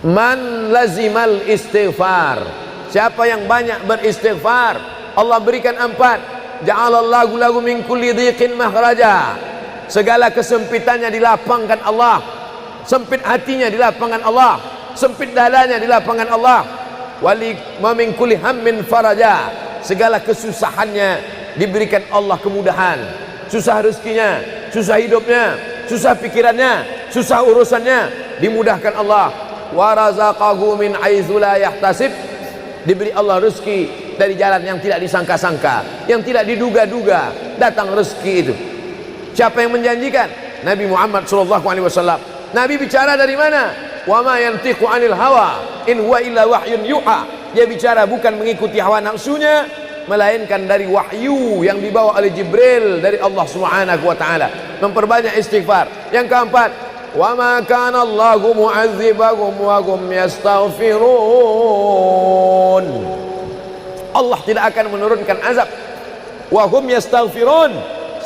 Man lazimal istighfar, siapa yang banyak beristighfar, Allah berikan 4. Ja'alallahu lahu min kulli dhiqin makhraja, segala kesempitannya dilapangkan Allah, sempit hatinya dilapangkan Allah, sempit dadanya dilapangkan Allah. Wali wa min kulli hammin faraja, segala kesusahannya diberikan Allah kemudahan, susah rezekinya, susah hidupnya, susah pikirannya, susah urusannya dimudahkan Allah. Wa razaqahu min haitsu la yahtasib, diberi Allah rezeki dari jalan yang tidak disangka-sangka, yang tidak diduga-duga datang rezeki itu. Siapa yang menjanjikan? Nabi Muhammad SAW. Nabi bicara dari mana? Wa ma yantiqu 'anil hawa in huwa illa wahyun yuha. Dia bicara bukan mengikuti hawa nafsunya, melainkan dari wahyu yang dibawa oleh Jibril dari Allah Subhanahu wa taala. Memperbanyak istighfar. Yang keempat, wa ma kana Allahu mu'adzibahum wa hum yastaghfirun. Allah tidak akan menurunkan azab wa hum yastaghfirun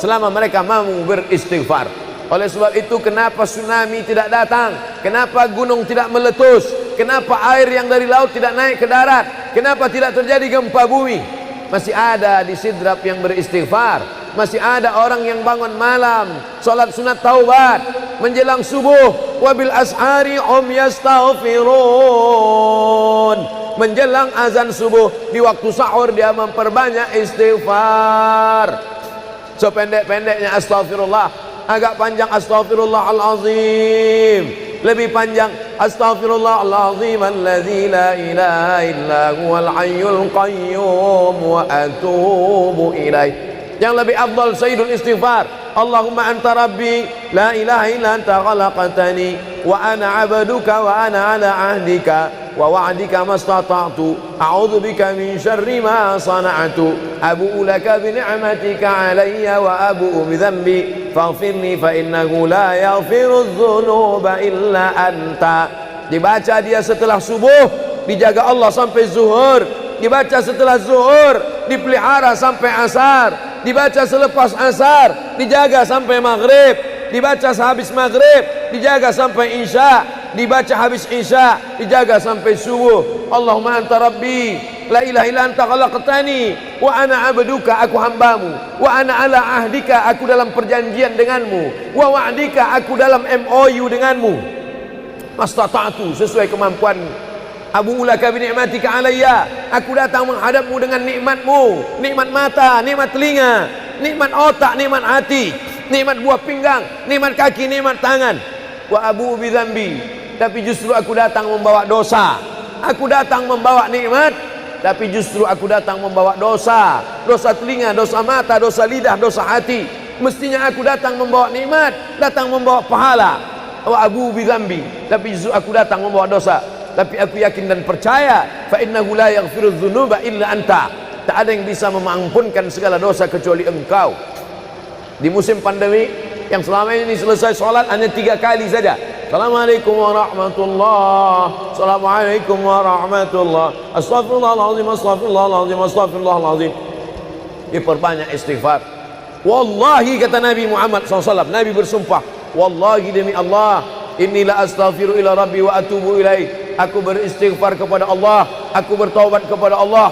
selama mereka mampu beristighfar. Oleh sebab itu, kenapa tsunami tidak datang? Kenapa gunung tidak meletus? Kenapa air yang dari laut tidak naik ke darat? Kenapa tidak terjadi gempa bumi? Masih ada di Sidrap yang beristighfar. Masih ada orang yang bangun malam salat sunat taubat menjelang subuh. Wabil ashari yastaghfirun, menjelang azan subuh, di waktu sahur dia memperbanyak istighfar. Sependek-pendeknya astaghfirullah, agak panjang astaghfirullahalazim, lebih panjang astaghfirullahalazim alladzi la ilaha illa huwal hayyul qayyum wa atubu ilaih. Yang lebih afdal sayyidul istighfar, Allahumma anta rabbi la ilaha illa anta khalaqtani wa ana 'abduka wa ana 'ala 'ahdika wa wa'dika mastata'tu a'udzu bika min syarri ma sana'tu abu'u laka bi ni'matika 'alayya wa abu'u bi dhanbi faghfirli fa innahu la yaghfiru dzunuba illa anta. Dibaca dia setelah subuh, dijaga Allah sampai zuhur. Dibaca setelah zuhur, dipelihara sampai asar. Dibaca selepas asar, dijaga sampai maghrib. Dibaca sehabis maghrib, dijaga sampai isya. Dibaca habis isya, dijaga sampai subuh. Allahumma anta rabbi la ilaha illa anta khalaqtani wa ana 'abduka, aku hambamu, wa ana 'ala ahdika, aku dalam perjanjian denganmu, wa wa'dika, aku dalam MOU denganmu, mastata'tu, sesuai kemampuanmu. Abu ulaka bi ni'matika alayya, aku datang menghadapmu dengan nikmatmu, nikmat mata, nikmat telinga, nikmat otak, nikmat hati, nikmat buah pinggang, nikmat kaki, nikmat tangan. Wa abu bi dzambi, tapi justru aku datang membawa dosa. Aku datang membawa nikmat, tapi justru aku datang membawa dosa. Dosa telinga, dosa mata, dosa lidah, dosa hati. Mestinya aku datang membawa nikmat, datang membawa pahala. Wa abu bi dzambi, tapi justru aku datang membawa dosa. Tapi aku yakin dan percaya, fa innahu la yaghfiru dzunuba illa anta, tak ada yang bisa mengampunkan segala dosa kecuali engkau. Di musim pandemi yang selama ini selesai sholat hanya 3 kali saja. Assalamualaikum warahmatullah, assalamualaikum warahmatullah, astaghfirullahaladzim, astaghfirullahaladzim, astaghfirullahaladzim. Diperbanyak istighfar. Wallahi, kata Nabi Muhammad SAW, Nabi bersumpah, wallahi demi Allah, inilah astaghfiru ila rabbi wa atubu ilaih, aku beristighfar kepada Allah, aku bertaubat kepada Allah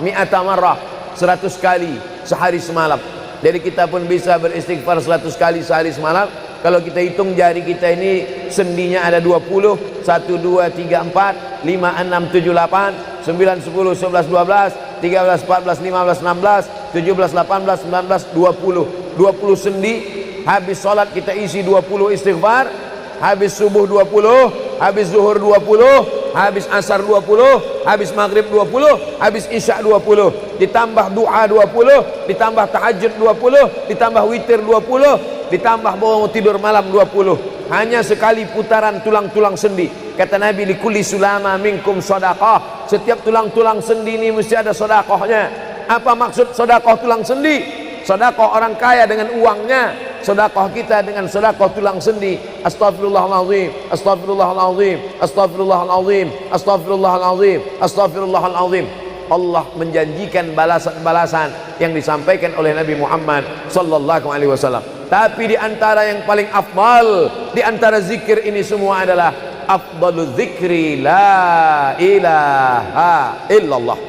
mi'ata marrah, 100 kali sehari semalam. Jadi kita pun bisa beristighfar 100 kali sehari semalam. Kalau kita hitung jari kita ini sendinya ada 20, 1, 2, 3, 4, 5, 6, 7, 8, 9, 10, 11, 12, 13, 14, 15, 16, 17, 18, 19, 20. 20 sendi. Habis sholat kita isi 20 istighfar, habis subuh 20, habis zuhur 20, habis asar 20, habis maghrib 20, habis isya 20, ditambah doa 20, ditambah tahajud 20, ditambah witir 20, ditambah bangun tidur malam 20. Hanya sekali putaran tulang-tulang sendi. Kata Nabi, likulli sulama minkum sedekah, setiap tulang-tulang sendi ini mesti ada sedekahnya. Apa maksud sedekah tulang sendi? Sedekah orang kaya dengan uangnya, sedekah kita dengan sedekah tulang sendi. Astaghfirullahalazim, astaghfirullahalazim, astaghfirullahalazim, astaghfirullahalazim, astaghfirullahalazim. Allah menjanjikan balasan-balasan yang disampaikan oleh Nabi Muhammad sallallahu alaihi wasallam. Tapi di antara yang paling afdal di antara zikir ini semua adalah afdalul zikri la ilaha illallah.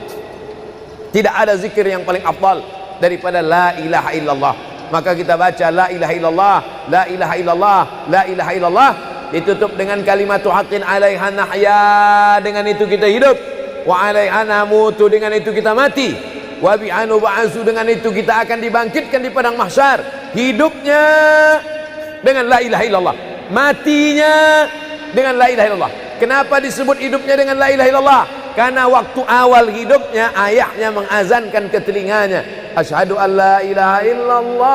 Tidak ada zikir yang paling afdal daripada la ilaha illallah. Maka kita baca la ilaha illallah, la ilaha illallah, la ilaha illallah, ditutup dengan kalimatu haqqin 'alaiha nahya, dengan itu kita hidup, wa 'alaiha namutu, dengan itu kita mati, wa bi'anu ba'su, dengan itu kita akan dibangkitkan di padang mahsyar. Hidupnya dengan la ilaha illallah, matinya dengan la ilaha illallah. Kenapa disebut hidupnya dengan la ilaha illallah? Karena waktu awal hidupnya ayahnya mengazankan ke telinganya, asyhadu an la ilaha illallah.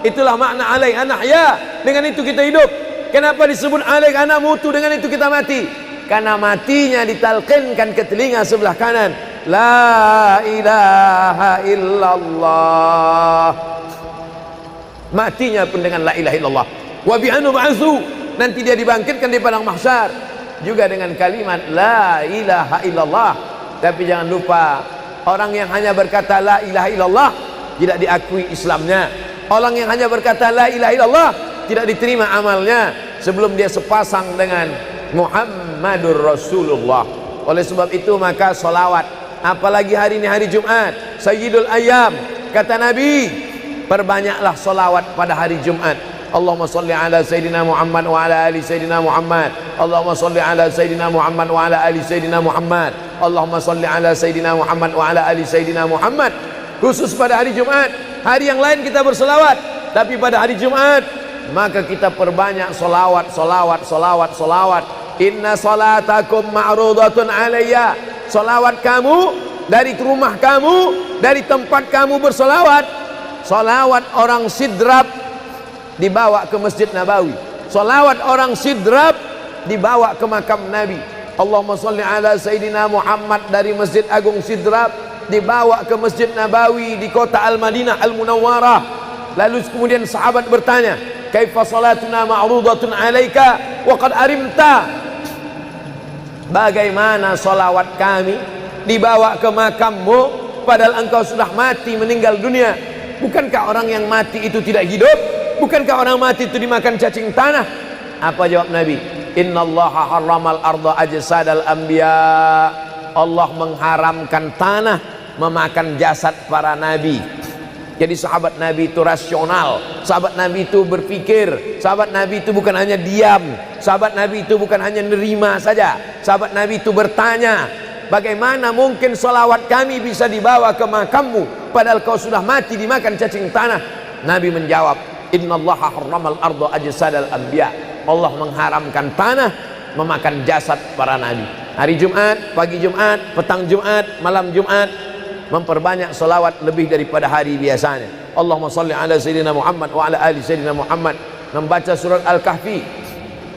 Itulah makna alaiha nahya, dengan itu kita hidup. Kenapa disebut alaiha namutu, dengan itu kita mati? Karena matinya ditalqinkan ke telinga sebelah kanan, la ilaha illallah. Matinya pun dengan la ilaha illallah. Wa bi'anu ba'su, nanti dia dibangkitkan di padang mahsyar juga dengan kalimat la ilaha illallah. Tapi jangan lupa, orang yang hanya berkata la ilaha illallah tidak diakui Islamnya. Orang yang hanya berkata la ilaha illallah tidak diterima amalnya sebelum dia sepasang dengan Muhammadur Rasulullah. Oleh sebab itu maka solawat, apalagi hari ini hari Jumat, Sayyidul Ayyam, kata Nabi, perbanyaklah solawat pada hari Jumat. Allahumma salli ala Sayyidina Muhammad wa ala ali Sayyidina Muhammad. Allahumma salli ala Sayyidina Muhammad wa ala ali Sayyidina Muhammad. Allahumma salli ala Sayyidina Muhammad wa ala ali Sayyidina Muhammad. Khusus pada hari Jumat. Hari yang lain kita berselawat, tapi pada hari Jumat maka kita perbanyak solawat, solawat, solawat, solawat. Inna salatakum ma'rudatun alayya. Solawat kamu dari rumah kamu, dari tempat kamu bersolawat. Solawat orang sidrap dibawa ke Masjid Nabawi. Salawat orang sidrap dibawa ke makam Nabi. Allahumma salli ala Sayyidina Muhammad dari Masjid Agung Sidrap dibawa ke Masjid Nabawi di kota Al-Madinah Al-Munawwarah. Lalu kemudian sahabat bertanya, kaifa salatuna ma'rudatun alaika wa qad arimta? Bagaimana salawat kami dibawa ke makammu padahal engkau sudah mati, meninggal dunia? Bukankah orang yang mati itu tidak hidup? Bukankah orang mati itu dimakan cacing tanah? Apa jawab Nabi? Innallaha harramal arda ajsadal anbiya. Allah mengharamkan tanah memakan jasad para nabi. Jadi sahabat Nabi itu rasional. Sahabat Nabi itu berpikir. Sahabat Nabi itu bukan hanya diam. Sahabat Nabi itu bukan hanya nerima saja. Sahabat Nabi itu bertanya, bagaimana mungkin salawat kami bisa dibawa ke makammu padahal kau sudah mati dimakan cacing tanah? Nabi menjawab, innallaha harramal arda ajsadal anbiya. Allah mengharamkan tanah memakan jasad para nabi. Hari Jumat, pagi Jumat, petang Jumat, malam Jumat, memperbanyak salawat lebih daripada hari biasanya. Allahumma salli ala Sayyidina Muhammad wa ala ali Sayyidina Muhammad. Membaca surat Al-Kahfi.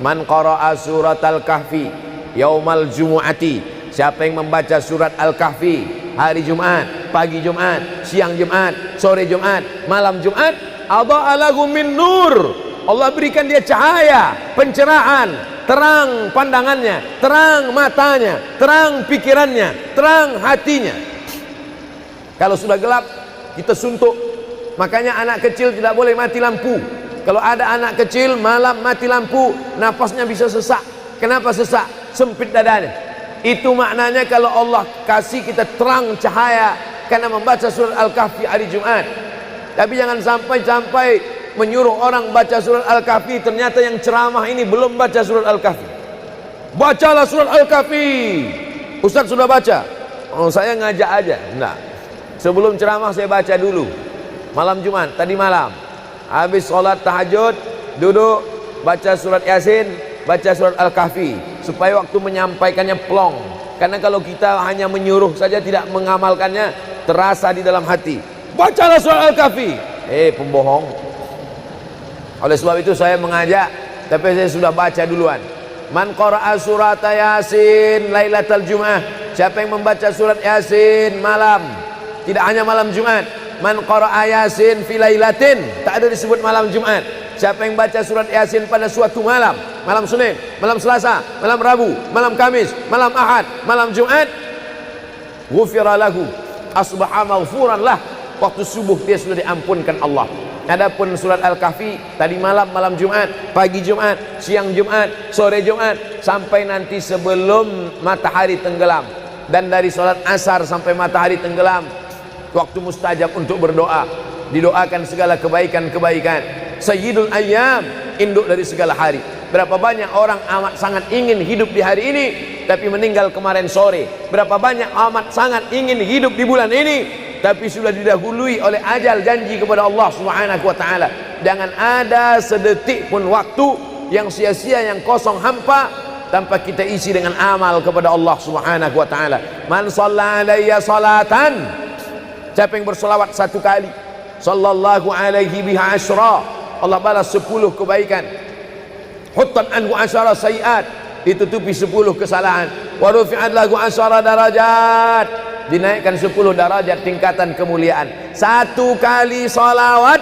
Man qara'a surat Al-Kahfi yaumal jumu'ati. Siapa yang membaca surat Al-Kahfi hari Jumat, pagi Jumat, siang Jumat, sore Jumat, malam Jumat, adha'a lahu min nur. Allah berikan dia cahaya, pencerahan, terang pandangannya, terang matanya, terang pikirannya, terang hatinya. Kalau sudah gelap, kita suntuk. Makanya anak kecil tidak boleh mati lampu. Kalau ada anak kecil malam mati lampu, nafasnya bisa sesak. Kenapa sesak? Sempit dadanya. Itu maknanya kalau Allah kasih kita terang cahaya karena membaca surat Al-Kahfi hari Jumat. Tapi jangan sampai menyuruh orang baca surat Al-Kahfi, ternyata yang ceramah ini belum baca surat Al-Kahfi. Bacalah surat Al-Kahfi. Ustaz sudah baca? Oh, saya ngajak aja. Enggak. Sebelum ceramah saya baca dulu. Malam Jumat, tadi malam. Habis sholat tahajud, duduk, baca surat Yasin, baca surat Al-Kahfi. Supaya waktu menyampaikannya plong. Karena kalau kita hanya menyuruh saja tidak mengamalkannya, terasa di dalam hati. Bacalah surat Al-Kahfi. Pembohong. Oleh sebab itu saya mengajak, tapi saya sudah baca duluan. Man qara'a surat Yasin lailatal Jum'ah. Siapa yang membaca surat Yasin malam, tidak hanya malam Jumat. Man qara'a Yasin fi lailatin, tak ada disebut malam Jumat. Siapa yang baca surat Yasin pada suatu malam, malam Senin, malam Selasa, malam Rabu, malam Kamis, malam Ahad, malam Jumat, ghufira lahu, asbaha maghfuran lah. Waktu subuh dia sudah diampunkan Allah. Adapun surat Al-Kahfi tadi malam, malam Jumat, pagi Jumat, siang Jumat, sore Jumat, sampai nanti sebelum matahari tenggelam. Dan dari salat asar sampai matahari tenggelam, waktu mustajab untuk berdoa, didoakan segala kebaikan-kebaikan. Sayyidul Ayyam, induk dari segala hari. Berapa banyak orang amat sangat ingin hidup di hari ini, tapi meninggal kemarin sore. Berapa banyak amat sangat ingin hidup di bulan ini, tapi sudah didahului oleh ajal, janji kepada Allah Subhanahu wa taala. Jangan ada sedetik pun waktu yang sia-sia, yang kosong hampa, tanpa kita isi dengan amal kepada Allah Subhanahu wa taala. Man shalla alayya salatan, siapa yang bersolawat satu kali, sallallahu alaihi biha asyra, Allah balas 10 kebaikan. Huttan anhu asyara sayiat, ditutupi 10 kesalahan. Wa rufi'at lahu asyara darajat, dinaikkan 10 darajat tingkatan kemuliaan. Satu kali salawat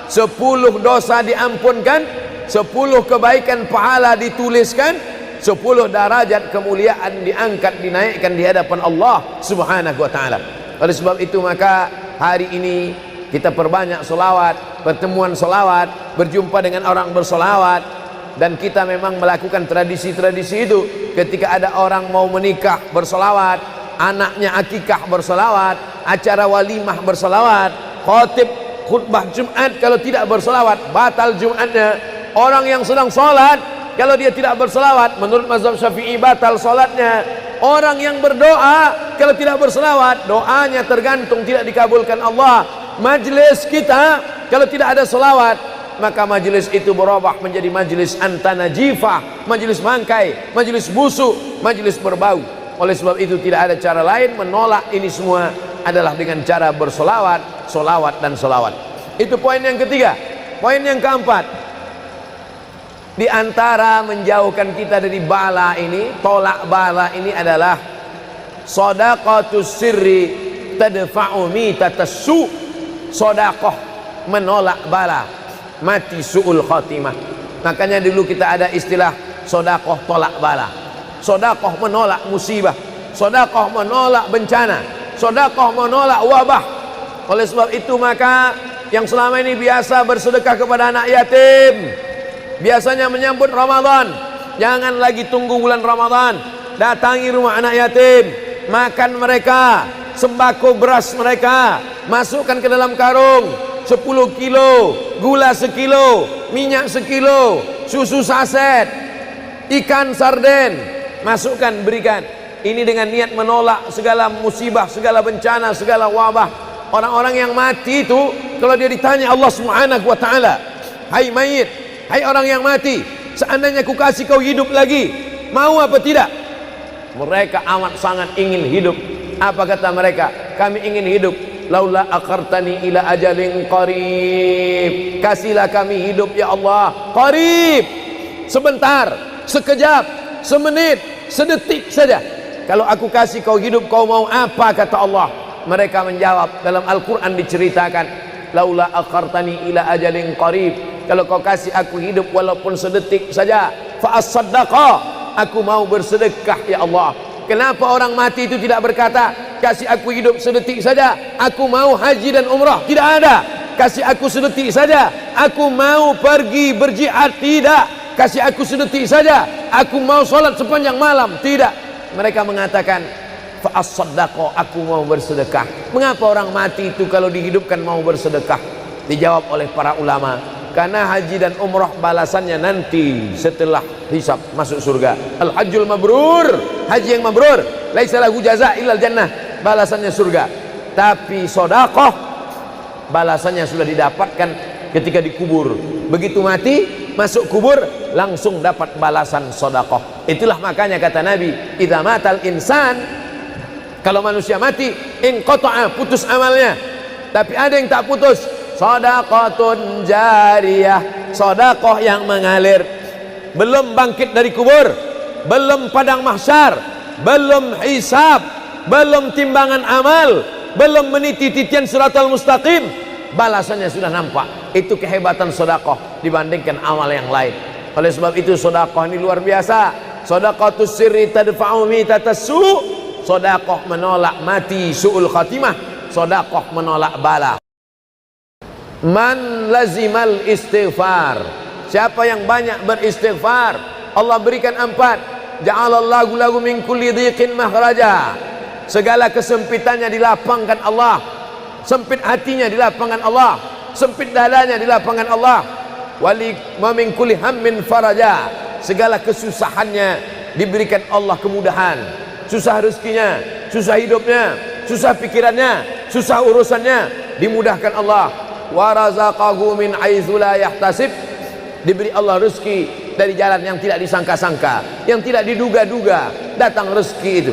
10 dosa diampunkan, 10 kebaikan pahala dituliskan, 10 derajat kemuliaan diangkat, dinaikkan di hadapan Allah Subhanahu wa taala. Oleh sebab itu maka hari ini kita perbanyak solawat, pertemuan solawat, berjumpa dengan orang bersolawat. Dan kita memang melakukan tradisi-tradisi itu. Ketika ada orang mau menikah bersolawat, anaknya akikah bersolawat, acara walimah bersolawat, khotib khutbah Jumat kalau tidak bersolawat batal Jumatnya. Orang yang sedang sholat kalau dia tidak bersolawat, menurut mazhab Syafi'i batal sholatnya. Orang yang berdoa kalau tidak bersolawat, doanya tergantung tidak dikabulkan Allah. Majlis kita kalau tidak ada selawat, maka majlis itu berubah menjadi majlis antanajifah, majlis mangkai, majlis busuk, majlis berbau. Oleh sebab itu tidak ada cara lain menolak ini semua adalah dengan cara bersolawat, solawat dan solawat. Itu poin yang ketiga. Poin yang keempat, di antara menjauhkan kita dari bala ini, tolak bala ini adalah shadaqatus sirri tadfa'u mitatas su'. Sodakoh menolak bala, mati su'ul khotimah. Makanya dulu kita ada istilah sodakoh tolak bala, sodakoh menolak musibah, sodakoh menolak bencana, sodakoh menolak wabah. Oleh sebab itu maka yang selama ini biasa bersedekah kepada anak yatim, biasanya menyambut Ramadan, jangan lagi tunggu bulan Ramadan, datangi rumah anak yatim, makan mereka, sembako beras mereka, masukkan ke dalam karung 10 kilo, gula sekilo, minyak sekilo, susu saset, ikan sarden, masukkan, berikan. Ini dengan niat menolak segala musibah, segala bencana, segala wabah. Orang-orang yang mati itu kalau dia ditanya Allah Subhanahu wa taala, hai mayit, hai orang yang mati, seandainya ku kasih kau hidup lagi, mau apa tidak? Mereka amat sangat ingin hidup. Apa kata mereka? Kami ingin hidup. Laula akhartani ila ajalin qarib, kasihlah kami hidup ya Allah qarib, sebentar, sekejap, semenit, sedetik saja. Kalau aku kasih kau hidup, kau mau apa? Kata Allah. Mereka menjawab, dalam Al-Quran diceritakan, laula akhartani ila ajalin qarib, kalau kau kasih aku hidup walaupun sedetik saja, fa as-saddaqa, aku mau bersedekah ya Allah. Kenapa orang mati itu tidak berkata, kasih aku hidup sedetik saja, aku mau haji dan umrah? Tidak ada. Kasih aku sedetik saja, aku mau pergi berjihad? Tidak. Kasih aku sedetik saja, aku mau sholat sepanjang malam? Tidak. Mereka mengatakan, fa'as-saddaqa, aku mau bersedekah. Mengapa orang mati itu kalau dihidupkan mau bersedekah? Dijawab oleh para ulama, karena haji dan umrah balasannya nanti setelah hisab masuk surga. Al-hajjul mabrur, haji yang mabrur, laisa lahu jaza illal jannah, balasannya surga. Tapi sedekah balasannya sudah didapatkan ketika dikubur. Begitu mati masuk kubur langsung dapat balasan sedekah. Itulah makanya kata Nabi, idza matal insan, kalau manusia mati, inqata'a, putus amalnya. Tapi ada yang tak putus, shadaqatun jariyah, sedekah yang mengalir. Belum bangkit dari kubur, belum padang mahsyar, belum hisab, belum timbangan amal, belum meniti titian siratal mustaqim, balasannya sudah nampak. Itu kehebatan sedekah dibandingkan amal yang lain. Oleh sebab itu sedekah ini luar biasa. Shadaqatus sirri tadfa'u mitatas su', sedekah menolak mati su'ul khatimah, sedekah menolak bala. Man lazimal istighfar, siapa yang banyak beristighfar, Allah berikan 4. Ja'alallahu lahu min kulli dhiqin makhraja, segala kesempitannya dilapangkan Allah, sempit hatinya dilapangkan Allah, sempit dadanya dilapangkan Allah. Wali wa min kulli hammin faraja, segala kesusahannya diberikan Allah kemudahan, susah rezekinya, susah hidupnya, susah pikirannya, susah urusannya dimudahkan Allah. Wa razaqahu min haitsu la yahtasib, diberi Allah rezeki dari jalan yang tidak disangka-sangka, yang tidak diduga-duga datang rezeki itu.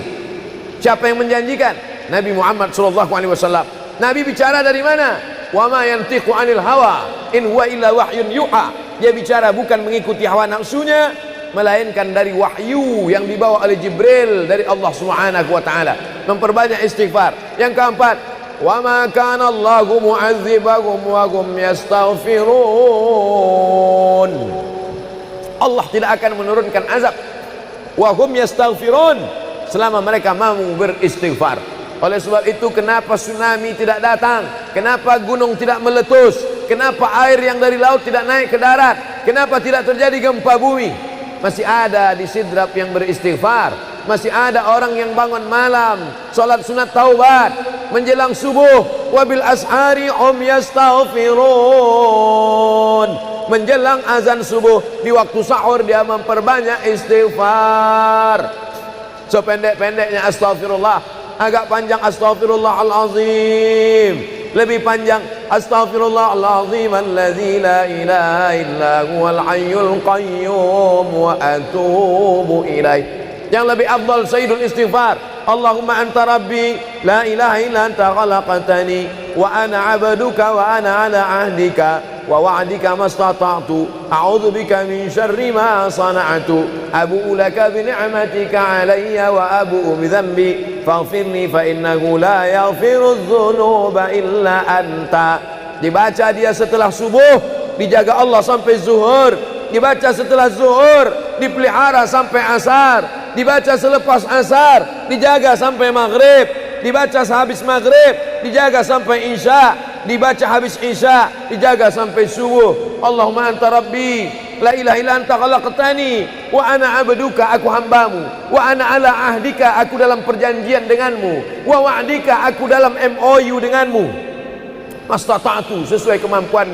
Siapa yang menjanjikan? Nabi Muhammad SAW. Nabi bicara dari mana? Wa ma yantiqu 'anil hawa in huwa illa wahyun yuha, dia bicara bukan mengikuti hawa nafsunya, melainkan dari wahyu yang dibawa oleh Jibril dari Allah Subhanahu wa taala. Memperbanyak istighfar. Yang keempat, wa ma kana Allahu mu'adzibahum wa hum yastaghfirun, Allah tidak akan menurunkan azab wa hum yastaghfirun selama mereka mau beristighfar. Oleh sebab itu, kenapa tsunami tidak datang, kenapa gunung tidak meletus, kenapa air yang dari laut tidak naik ke darat, kenapa tidak terjadi gempa bumi? Masih ada di Sidrap yang beristighfar, masih ada orang yang bangun malam salat sunat taubat menjelang subuh, wabil ashari yastaghfirun, menjelang azan subuh di waktu sahur dia memperbanyak istighfar. Sependek-pendeknya astaghfirullah, agak panjang astaghfirullahalazim, lebih panjang astaghfirullahalazim alladzi la ilaha illa huwal hayyul qayyum wa atubu ilaih. Yang lebih afdal sayyidul istighfar, Allahumma anta rabbi la ilaha illa anta khalaqtani wa ana 'abduka wa ana 'ala 'ahdika wa wa'dika mastata'tu a'udzu bika min syarri ma sana'tu abu'u laka bi ni'matika 'alayya wa abu'u bi dhanbi faghfirli fa innahu la yaghfiru dzunuba illa anta. Dibaca dia setelah subuh, dijaga Allah sampai zuhur, dibaca setelah zuhur, dipelihara sampai asar, dibaca selepas asar, dijaga sampai maghrib, dibaca sehabis maghrib, dijaga sampai isya, dibaca habis isya, dijaga sampai subuh. Allahumma anta rabbi la ilaha illa anta khalaqtani wa ana 'abduka, aku hambamu, wa ana 'ala ahdika, aku dalam perjanjian denganmu, wa wa'dika, aku dalam MOU denganmu, mastata'tu, sesuai kemampuan.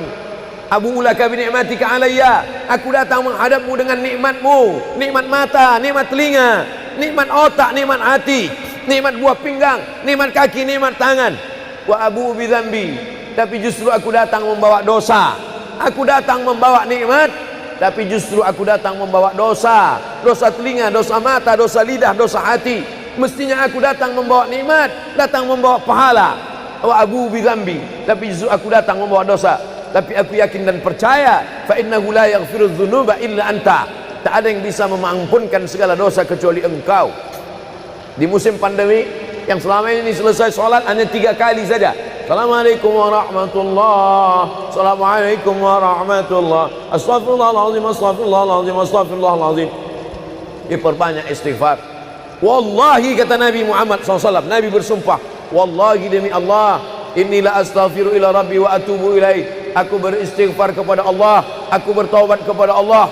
Abu ulaka bi ni'matika alayya, aku datang menghadapmu dengan nikmatmu, nikmat mata, nikmat telinga, nikmat otak, nikmat hati, nikmat buah pinggang, nikmat kaki, nikmat tangan. Wa abu bi dzambi, tapi justru aku datang membawa dosa. Aku datang membawa nikmat, tapi justru aku datang membawa dosa. Dosa telinga, dosa mata, dosa lidah, dosa hati. Mestinya aku datang membawa nikmat, datang membawa pahala. Wa abu bi dzambi, tapi justru aku datang membawa dosa. Tapi aku yakin dan percaya, fa innahu la yaghfiru dzunuba illa anta, tak ada yang bisa mengampunkan segala dosa kecuali engkau. Di musim pandemi yang selama ini selesai sholat hanya 3 kali saja. Assalamualaikum warahmatullahi, Assalamualaikum warahmatullahi, Astaghfirullahaladzim, Astaghfirullahaladzim, Astaghfirullahaladzim. Diperbanyak istighfar. Wallahi, kata Nabi Muhammad SAW, Nabi bersumpah, wallahi demi Allah, inilah astaghfiru ila rabbi wa atubu ilaih, aku beristighfar kepada Allah, aku bertaubat kepada Allah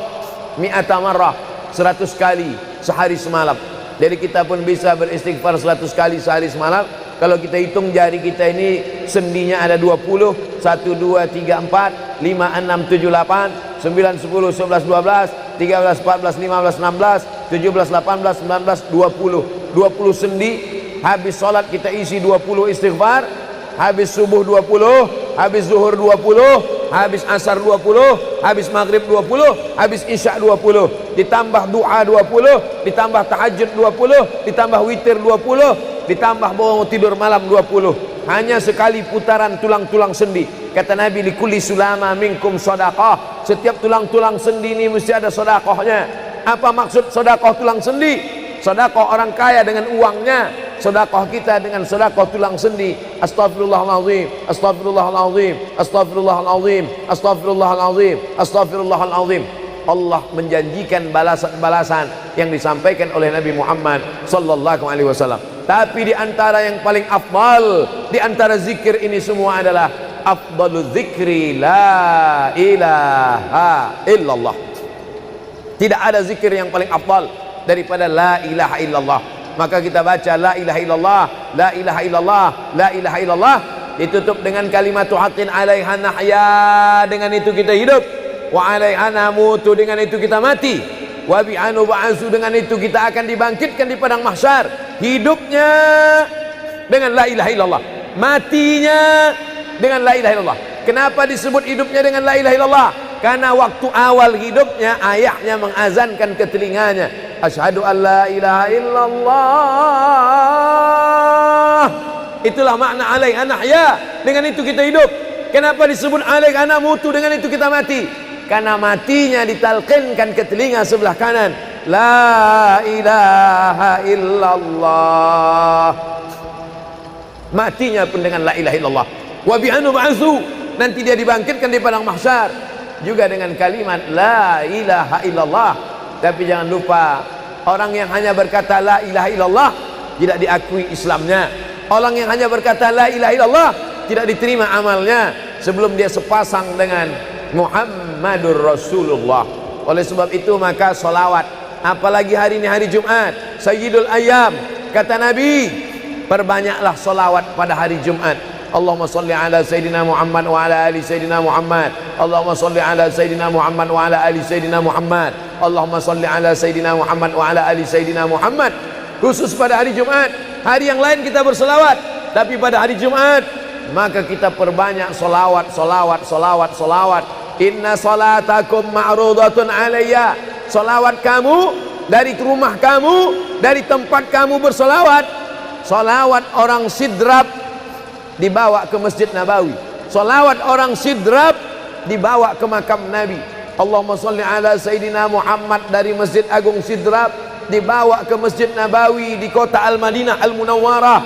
mi'ata marrah, 100 kali sehari semalam. Jadi kita pun bisa beristighfar 100 kali sehari semalam. Kalau kita hitung jari kita ini sendinya ada 20, 1, 2, 3, 4, 5, 6, 7, 8, 9, 10, 11, 12, 13, 14, 15, 16, 17, 18, 19, 20 sendi. Habis sholat kita isi 20 istighfar, habis subuh 20, habis zuhur 20, habis asar 20, habis maghrib 20, habis isya 20, ditambah doa 20, ditambah tahajud 20, ditambah witir 20, ditambah bangun tidur malam 20. Hanya sekali putaran tulang-tulang sendi. Kata Nabi, likulli sulama minkum sedekah, setiap tulang-tulang sendi ini mesti ada sedekahnya. Apa maksud sedekah tulang sendi? Sedekah orang kaya dengan uangnya, sedekah kita dengan sedekah tulang sendi. Astaghfirullahalazim, astaghfirullahalazim, astaghfirullahalazim, astaghfirullahalazim, astaghfirullahalazim. Allah menjanjikan balasan-balasan yang disampaikan oleh Nabi Muhammad sallallahu alaihi wasallam. Tapi di antara yang paling afdal di antara zikir ini semua adalah afdalu dzikri la ilaha illallah. Tidak ada zikir yang paling afdal daripada la ilaha illallah. Maka kita baca la ilaha illallah, la ilaha illallah, la ilaha illallah, ditutup dengan kalimatu haqqin 'alaiha nahya, dengan itu kita hidup, wa 'alaiha namutu, dengan itu kita mati, wa bi'anu ba'su, dengan itu kita akan dibangkitkan di padang mahsyar. Hidupnya dengan la ilaha illallah, matinya dengan la ilaha illallah. Kenapa disebut hidupnya dengan la ilaha illallah? Karena waktu awal hidupnya ayahnya mengazankan ke telinganya, asyhadu an la ilaha illallah. Itulah makna alaiha nahya, dengan itu kita hidup. Kenapa disebut alaiha namutu, dengan itu kita mati? Karena matinya ditalqinkan ke telinga sebelah kanan, la ilaha illallah. Matinya pun dengan la ilaha illallah. Wa bi'anu ba'su, nanti dia dibangkitkan di padang mahsyar juga dengan kalimat la ilaha illallah. Tapi jangan lupa, orang yang hanya berkata la ilaha illallah tidak diakui Islamnya. Orang yang hanya berkata la ilaha illallah tidak diterima amalnya sebelum dia sepasang dengan Muhammadur Rasulullah. Oleh sebab itu maka solawat, apalagi hari ini hari Jumat, Sayyidul Ayyam, kata Nabi, perbanyaklah solawat pada hari Jumat. Allahumma salli ala Sayyidina Muhammad wa ala ali Sayyidina Muhammad. Allahumma salli ala Sayyidina Muhammad wa ala ali Sayyidina Muhammad. Allahumma salli ala Sayyidina Muhammad wa ala ali Sayyidina Muhammad. Khusus pada hari Jumat. Hari yang lain kita berselawat, tapi pada hari Jumat maka kita perbanyak solawat, solawat, solawat, solawat. Inna salatakum ma'rudatun alayya. Solawat kamu dari rumah kamu, dari tempat kamu bersolawat. Solawat orang sidrap dibawa ke Masjid Nabawi. Salawat orang sidrap dibawa ke makam Nabi. Allahumma salli ala Sayyidina Muhammad dari Masjid Agung Sidrap dibawa ke Masjid Nabawi di kota Al-Madinah Al-Munawwarah.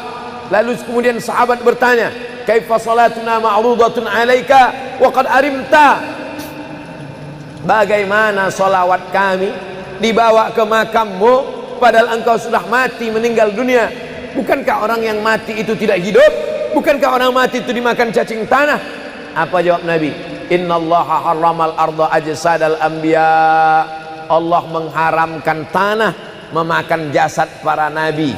Lalu kemudian sahabat bertanya, kaifa salatuna ma'rudatun alaika wa qad arimta? Bagaimana salawat kami dibawa ke makammu padahal engkau sudah mati, meninggal dunia? Bukankah orang yang mati itu tidak hidup? Bukankah orang mati itu dimakan cacing tanah? Apa jawab Nabi? Innallaha harramal arda ajsadal anbiya. Allah mengharamkan tanah memakan jasad para nabi.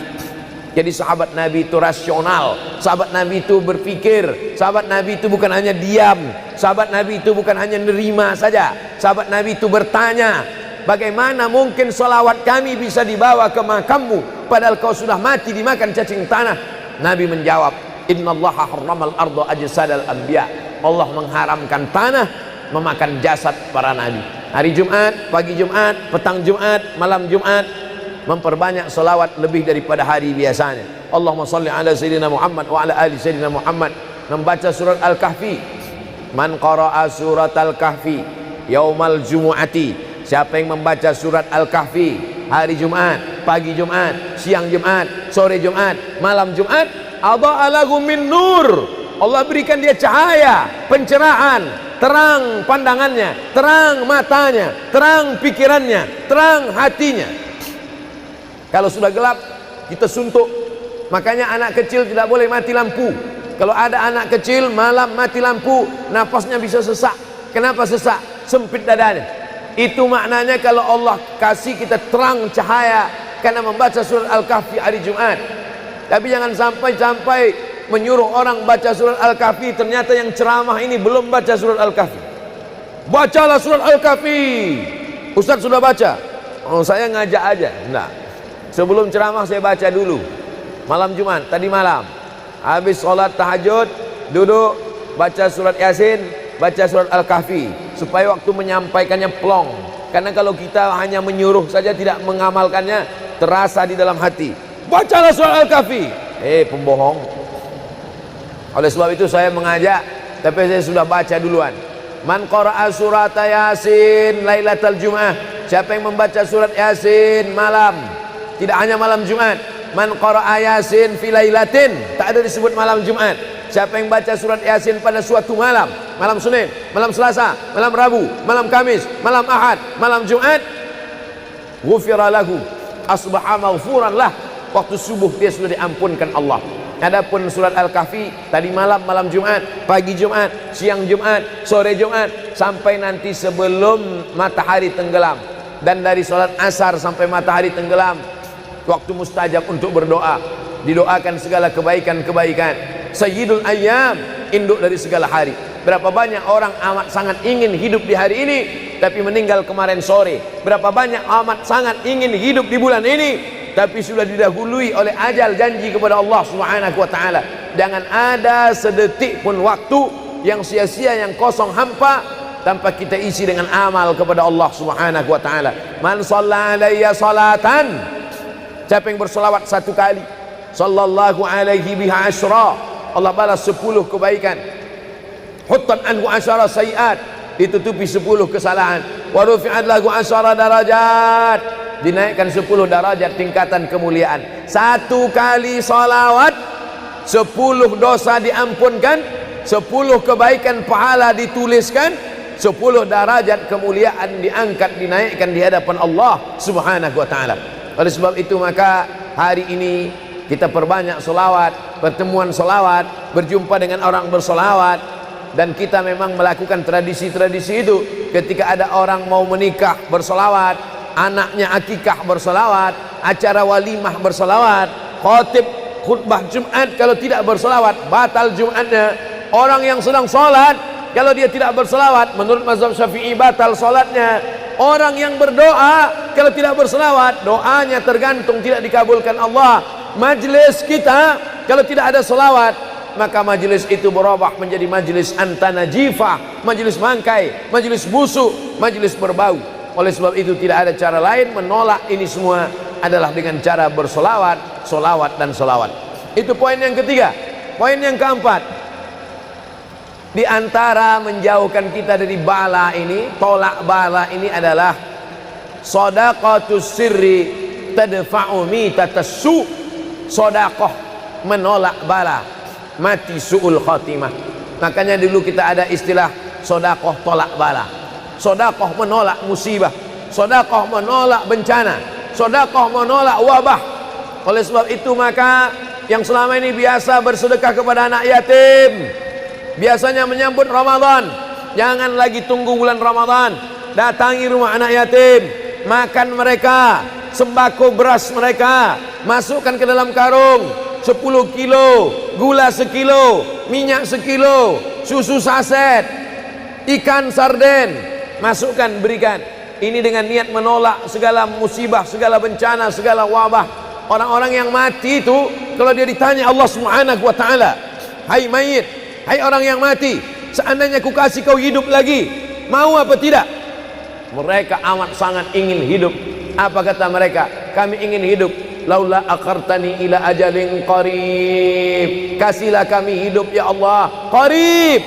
Jadi sahabat Nabi itu rasional. Sahabat Nabi itu berpikir. Sahabat Nabi itu bukan hanya diam. Sahabat Nabi itu bukan hanya nerima saja. Sahabat Nabi itu bertanya, bagaimana mungkin salawat kami bisa dibawa ke makammu padahal kau sudah mati dimakan cacing tanah? Nabi menjawab, innallaha harramal arda ajsadal anbiya. Allah mengharamkan tanah memakan jasad para nabi. Hari Jumat, pagi Jumat, petang Jumat, malam Jumat, memperbanyak salawat lebih daripada hari biasanya. Allahumma salli ala Sayyidina Muhammad wa ala ali Sayyidina Muhammad. Membaca surat Al-Kahfi. Man qara'a surat Al-Kahfi yaumal jumu'ati. Siapa yang membaca surat Al-Kahfi hari Jumat, pagi Jumat, siang Jumat, sore Jumat, malam Jumat, adha'a lahu min nur. Allah berikan dia cahaya, pencerahan, terang pandangannya, terang matanya, terang pikirannya, terang hatinya. Kalau sudah gelap, kita suntuk. Makanya anak kecil tidak boleh mati lampu. Kalau ada anak kecil malam mati lampu, nafasnya bisa sesak. Kenapa sesak? Sempit dadanya. Itu maknanya kalau Allah kasih kita terang cahaya karena membaca surat Al-Kahfi hari Jumat. Tapi jangan sampai menyuruh orang baca surat Al-Kahfi, ternyata yang ceramah ini belum baca surat Al-Kahfi. Bacalah surat Al-Kahfi. Ustaz sudah baca? Oh, saya ngajak aja. Enggak. Sebelum ceramah saya baca dulu. Malam Jumat, tadi malam. Habis sholat tahajud, duduk, baca surat Yasin, baca surat Al-Kahfi. Supaya waktu menyampaikannya plong. Karena kalau kita hanya menyuruh saja tidak mengamalkannya, terasa di dalam hati. Bacalah surat Al-Kahfi. Pembohong. Oleh sebab itu saya mengajak, tapi saya sudah baca duluan. Man qara'a surat Yasin lailatal Jum'ah. Siapa yang membaca surat Yasin malam, tidak hanya malam Jumat. Man qara'a Yasin fi lailatin, tak ada disebut malam Jumat. Siapa yang baca surat Yasin pada suatu malam, malam Senin, malam Selasa, malam Rabu, malam Kamis, malam Ahad, malam Jumat, ghufira lahu, asbaha maghfuran lah. Waktu subuh dia sudah diampunkan Allah. Adapun surat Al-Kahfi tadi malam, malam Jumat, pagi Jumat, siang Jumat, sore Jumat, sampai nanti sebelum matahari tenggelam. Dan dari salat asar sampai matahari tenggelam, waktu mustajab untuk berdoa, didoakan segala kebaikan-kebaikan. Sayyidul Ayyam, induk dari segala hari. Berapa banyak orang amat sangat ingin hidup di hari ini, tapi meninggal kemarin sore. Berapa banyak amat sangat ingin hidup di bulan ini, tapi sudah didahului oleh ajal, janji kepada Allah Subhanahu wa taala. Jangan ada sedetik pun waktu yang sia-sia, yang kosong hampa, tanpa kita isi dengan amal kepada Allah Subhanahu wa taala. Man shalla alayya salatan, siapa yang bersolawat satu kali, sallallahu alaihi biha asyra, Allah balas 10 kebaikan. Huttan anhu asyara sayiat, ditutupi 10 kesalahan. Wa rufi'at lahu asyara darajat, dinaikkan 10 darajat tingkatan kemuliaan. Satu kali salawat 10 dosa diampunkan, 10 kebaikan pahala dituliskan, 10 derajat kemuliaan diangkat, dinaikkan di hadapan Allah Subhanahu wa taala. Oleh sebab itu maka hari ini kita perbanyak solawat, pertemuan solawat, berjumpa dengan orang bersolawat. Dan kita memang melakukan tradisi-tradisi itu. Ketika ada orang mau menikah bersolawat, anaknya akikah bersolawat, acara walimah bersolawat, khotib khutbah Jumat kalau tidak bersolawat batal Jumatnya. Orang yang sedang sholat kalau dia tidak bersolawat, menurut mazhab Syafi'i batal sholatnya. Orang yang berdoa kalau tidak bersolawat, doanya tergantung tidak dikabulkan Allah. Majlis kita kalau tidak ada solawat, maka majlis itu berubah menjadi majlis antanajifah, majlis mangkai, majlis busuk, majlis berbau. Oleh sebab itu tidak ada cara lain menolak ini semua adalah dengan cara bersolawat, solawat dan solawat. Itu poin yang ketiga. Poin yang keempat, di antara menjauhkan kita dari bala ini, tolak bala ini adalah shadaqatus sirri tadfa'u mitatas su'. Sodakoh menolak bala, mati su'ul khotimah. Makanya dulu kita ada istilah sodakoh tolak bala, sodakoh menolak musibah, sodakoh menolak bencana, sodakoh menolak wabah. Oleh sebab itu maka yang selama ini biasa bersedekah kepada anak yatim, biasanya menyambut Ramadan, jangan lagi tunggu bulan Ramadan, datangi rumah anak yatim, makan mereka, sembako beras mereka, masukkan ke dalam karung 10 kilo, gula sekilo, minyak sekilo, susu saset, ikan sarden, masukkan, berikan. Ini dengan niat menolak segala musibah, segala bencana, segala wabah. Orang-orang yang mati itu kalau dia ditanya Allah Subhanahu wa taala, hai mayit, hai orang yang mati, seandainya ku kasih kau hidup lagi, mau apa tidak? Mereka amat sangat ingin hidup. Apa kata mereka? Kami ingin hidup. Laula akhartani ila ajalin qarib, kasihlah kami hidup ya Allah qarib,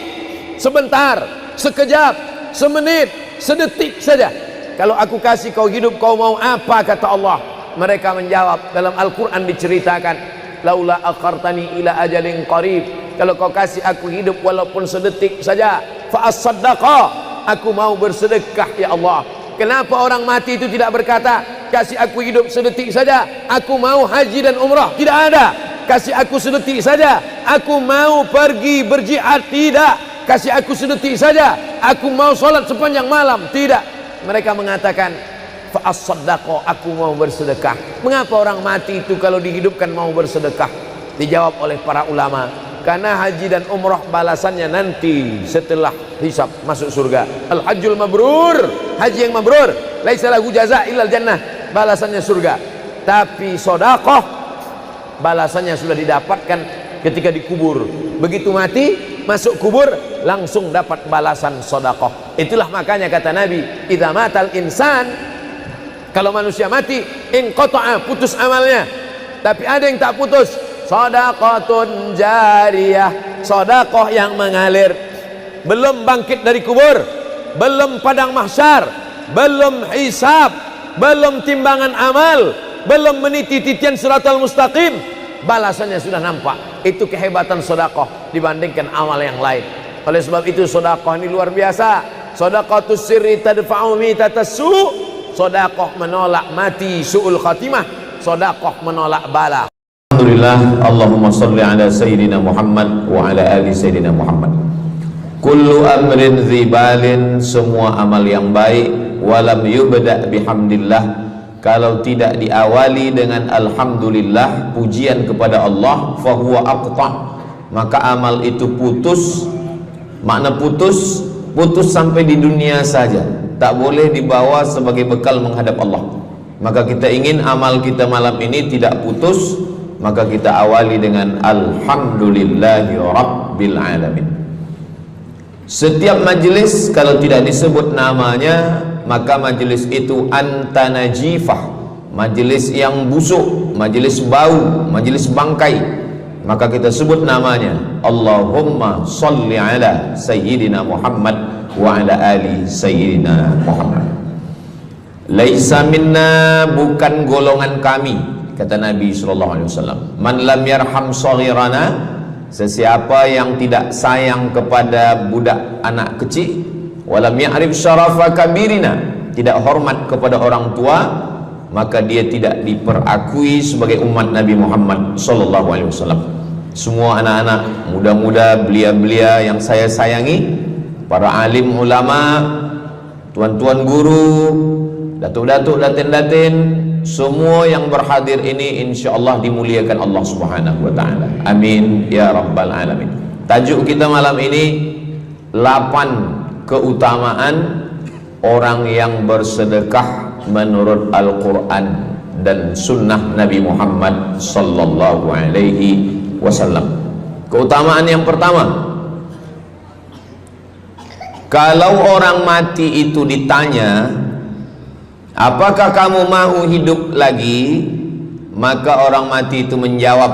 sebentar, sekejap, semenit, sedetik saja. Kalau aku kasih kau hidup, kau mau apa? Kata Allah. Mereka menjawab, dalam Al-Quran diceritakan, laula akhartani ila ajalin qarib, kalau kau kasih aku hidup walaupun sedetik saja, fa as-saddaqa, aku mau bersedekah ya Allah. Kenapa orang mati itu tidak berkata, kasih aku hidup sedetik saja, aku mau haji dan umrah? Tidak ada. Kasih aku sedetik saja, aku mau pergi berjihad? Tidak. Kasih aku sedetik saja, aku mau sholat sepanjang malam? Tidak. Mereka mengatakan, fa'as-saddaqa, aku mau bersedekah. Mengapa orang mati itu kalau dihidupkan mau bersedekah? Dijawab oleh para ulama, karena haji dan umrah balasannya nanti setelah hisab masuk surga. Al-hajjul mabrur, haji yang mabrur, laisa lahu jaza illal jannah, balasannya surga. Tapi sedekah balasannya sudah didapatkan ketika dikubur. Begitu mati masuk kubur langsung dapat balasan sedekah. Itulah makanya kata Nabi, idza matal insan, kalau manusia mati, inqata'a, putus amalnya. Tapi ada yang tak putus, shadaqatun jariyah, sedekah yang mengalir. Belum bangkit dari kubur, belum padang mahsyar, belum hisab, belum timbangan amal, belum meniti titian siratal mustaqim, balasannya sudah nampak. Itu kehebatan sedekah dibandingkan amal yang lain. Oleh sebab itu sedekah ini luar biasa. Shadaqatus sirri tadfa'u mitatas su', sedekah menolak mati su'ul khatimah, sedekah menolak bala. Alhamdulillah, Allahumma salli ala Sayyidina Muhammad wa ala ali Sayyidina Muhammad. Kullu amrin zibalin, semua amal yang baik, walam yubda' bihamdillah, kalau tidak diawali dengan alhamdulillah, pujian kepada Allah, fahuwa aqta', maka amal itu putus. Makna putus, putus sampai di dunia saja, tak boleh dibawa sebagai bekal menghadap Allah. Maka kita ingin amal kita malam ini tidak putus, maka kita awali dengan alhamdulillahi rabbil alamin. Setiap majelis kalau tidak disebut namanya, maka majelis itu antanajifah, majelis yang busuk, majelis bau, majelis bangkai. Maka kita sebut namanya, Allahumma salli ala Sayyidina Muhammad wa ala ali Sayyidina Muhammad. Laisa minna, bukan golongan kami, kata Nabi SAW. Man lam yarham saghirana, sesiapa yang tidak sayang kepada budak anak kecil, walam ya'rif syarafa kabirina, tidak hormat kepada orang tua, maka dia tidak diperakui sebagai umat Nabi Muhammad SAW. Semua anak-anak muda-muda, belia-belia yang saya sayangi, para alim ulama, tuan-tuan guru, datuk-datuk, datin-datin, semua yang berhadir ini insyaallah dimuliakan Allah Subhanahu wa taala. Amin ya rabbal alamin. Tajuk kita malam ini 8 keutamaan orang yang bersedekah menurut Al-Qur'an dan sunnah Nabi Muhammad sallallahu alaihi wasallam. Keutamaan yang pertama, kalau orang mati itu ditanya, apakah kamu mau hidup lagi? Maka orang mati itu menjawab,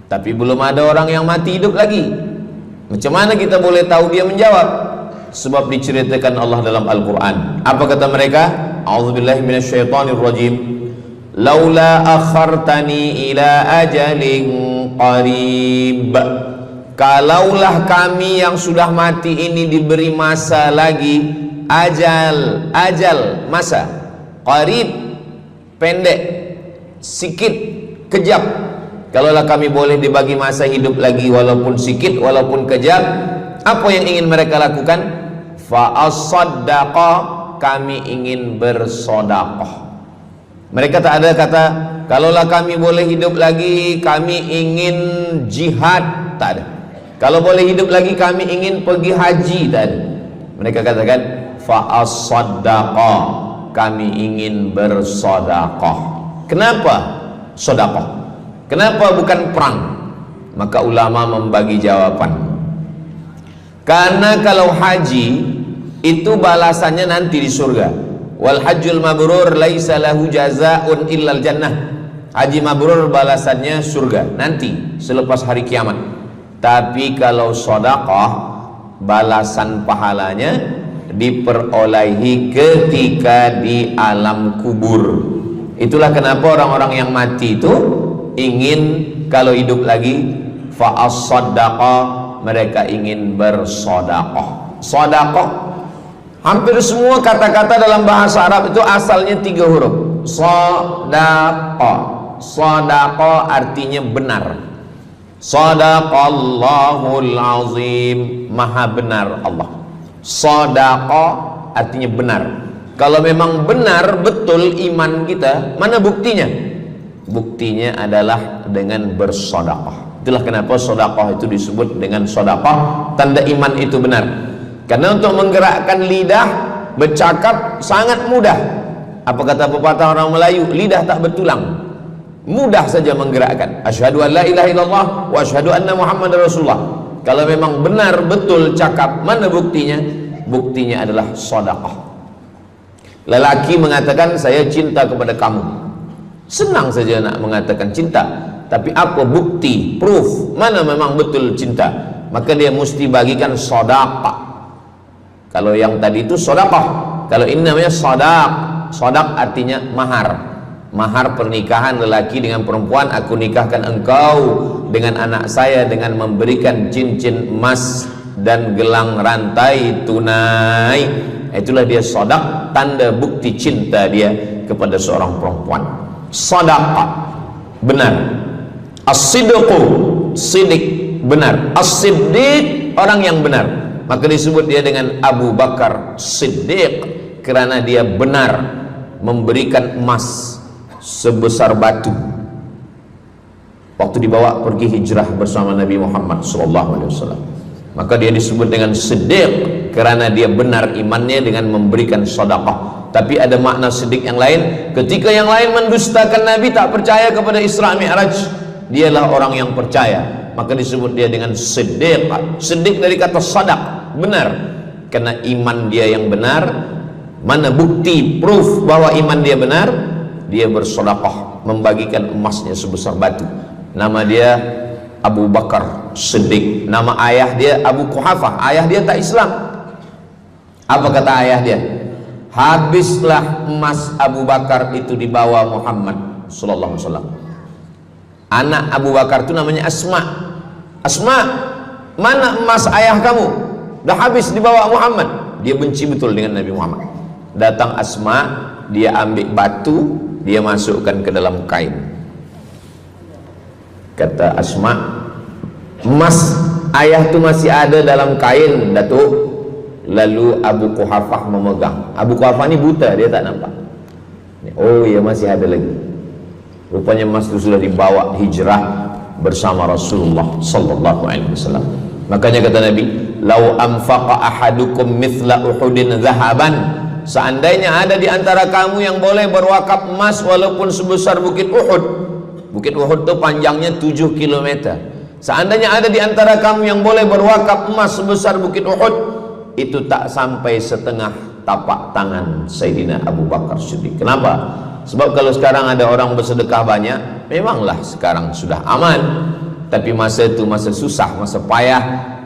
tapi belum ada orang yang mati hidup lagi. Macam mana kita boleh tahu dia menjawab? Sebab diceritakan Allah dalam Al-Quran. Apa kata mereka? A'udzubillahi minasyaitonirrajim. Laula akhartani ila ajalin qarib, kalaulah kami yang sudah mati ini diberi masa lagi, ajal masa, qarib pendek, sikit, kejap. Kalaulah kami boleh dibagi masa hidup lagi walaupun sikit, walaupun kejap, apa yang ingin mereka lakukan? Fa as-saddaqa, kami ingin bersodaqah. Mereka tak ada kata, kalaulah kami boleh hidup lagi, kami ingin jihad, tak ada. Kalau boleh hidup lagi, kami ingin pergi haji, tak ada. Mereka katakan, fa as-saddaqa, kami ingin bersodaqah. Kenapa sodaqah? Kenapa bukan perang? Maka ulama membagi jawaban. Karena kalau haji itu balasannya nanti di surga. Wal hajjul mabrur laisa lahu jazaa'un illal jannah. Haji mabrur balasannya surga nanti selepas hari kiamat. Tapi kalau sedekah, balasan pahalanya diperolehi ketika di alam kubur. Itulah kenapa orang-orang yang mati itu ingin kalau hidup lagi, fa as-sadaqah, mereka ingin bersedekah. Sedekah, hampir semua kata-kata dalam bahasa Arab itu asalnya 3 huruf. Sadaqah. Sadaqah artinya benar. Sadaqallahul azim, maha benar Allah. Sadaqah artinya benar. Kalau memang benar betul iman kita, mana buktinya? Buktinya adalah dengan bersedekah. Itulah kenapa sedekah itu disebut dengan sedekah, tanda iman itu benar. Karena untuk menggerakkan lidah bercakap sangat mudah. Apa kata pepatah orang Melayu? Lidah tak bertulang, mudah saja menggerakkan. Asyhadu an la ilaha illallah wa asyhadu anna Muhammadar Rasulullah. Kalau memang benar betul cakap, mana buktinya? Buktinya adalah sedekah. Lelaki mengatakan saya cinta kepada kamu, senang saja nak mengatakan cinta, tapi apa bukti, proof, mana memang betul cinta? Maka dia mesti bagikan sedekah. Kalau yang tadi itu sedekah, kalau ini namanya sadaq. Sadaq artinya mahar. Mahar pernikahan lelaki dengan perempuan, aku nikahkan engkau dengan anak saya dengan memberikan cincin emas dan gelang rantai tunai. Itulah dia sadaq, tanda bukti cinta dia kepada seorang perempuan. Sadaqah, benar. As-sidqu, sidik, benar. As-siddiq, orang yang benar. Maka disebut dia dengan Abu Bakar Siddiq, karena dia benar memberikan emas sebesar batu waktu dibawa pergi hijrah bersama Nabi Muhammad SAW. Maka dia disebut dengan Siddiq karena dia benar imannya dengan memberikan sedekah. Tapi ada makna siddiq yang lain. Ketika yang lain mendustakan Nabi, tak percaya kepada Isra Mi'raj, dialah orang yang percaya, maka disebut dia dengan Siddiq. Siddiq dari kata sadaq, benar, karena iman dia yang benar. Mana bukti, proof bahwa iman dia benar? Dia bersedekah, membagikan emasnya sebesar batu. Nama dia Abu Bakar Siddiq. Nama ayah dia Abu Quhafah. Ayah dia tak Islam. Apa kata ayah dia? Habislah emas Abu Bakar itu dibawa Muhammad sallallahu alaihi wasallam. Anak Abu Bakar itu namanya Asma. Asma, mana emas ayah kamu? Dah habis dibawa Muhammad. Dia benci betul dengan Nabi Muhammad. Datang Asma, dia ambil batu, dia masukkan ke dalam kain. Kata Asma, emas ayah tu masih ada dalam kain, Datuk. Lalu Abu Quhafah memegang. Abu Quhafah ni buta, dia tak nampak. Oh ya, masih ada lagi. Rupanya emas itu sudah dibawa hijrah bersama Rasulullah sallallahu alaihi wasallam. Makanya kata Nabi, "Lau anfaqa ahadukum mithla Uhudin zahaban." Seandainya ada di antara kamu yang boleh berwakaf emas walaupun sebesar Bukit Uhud. Bukit Uhud itu panjangnya 7 km. Seandainya ada di antara kamu yang boleh berwakaf emas sebesar Bukit Uhud, itu tak sampai setengah tapak tangan Sayyidina Abu Bakar Siddiq. Kenapa? Sebab kalau sekarang ada orang bersedekah banyak, memanglah sekarang sudah aman. Tapi masa itu masa susah, masa payah,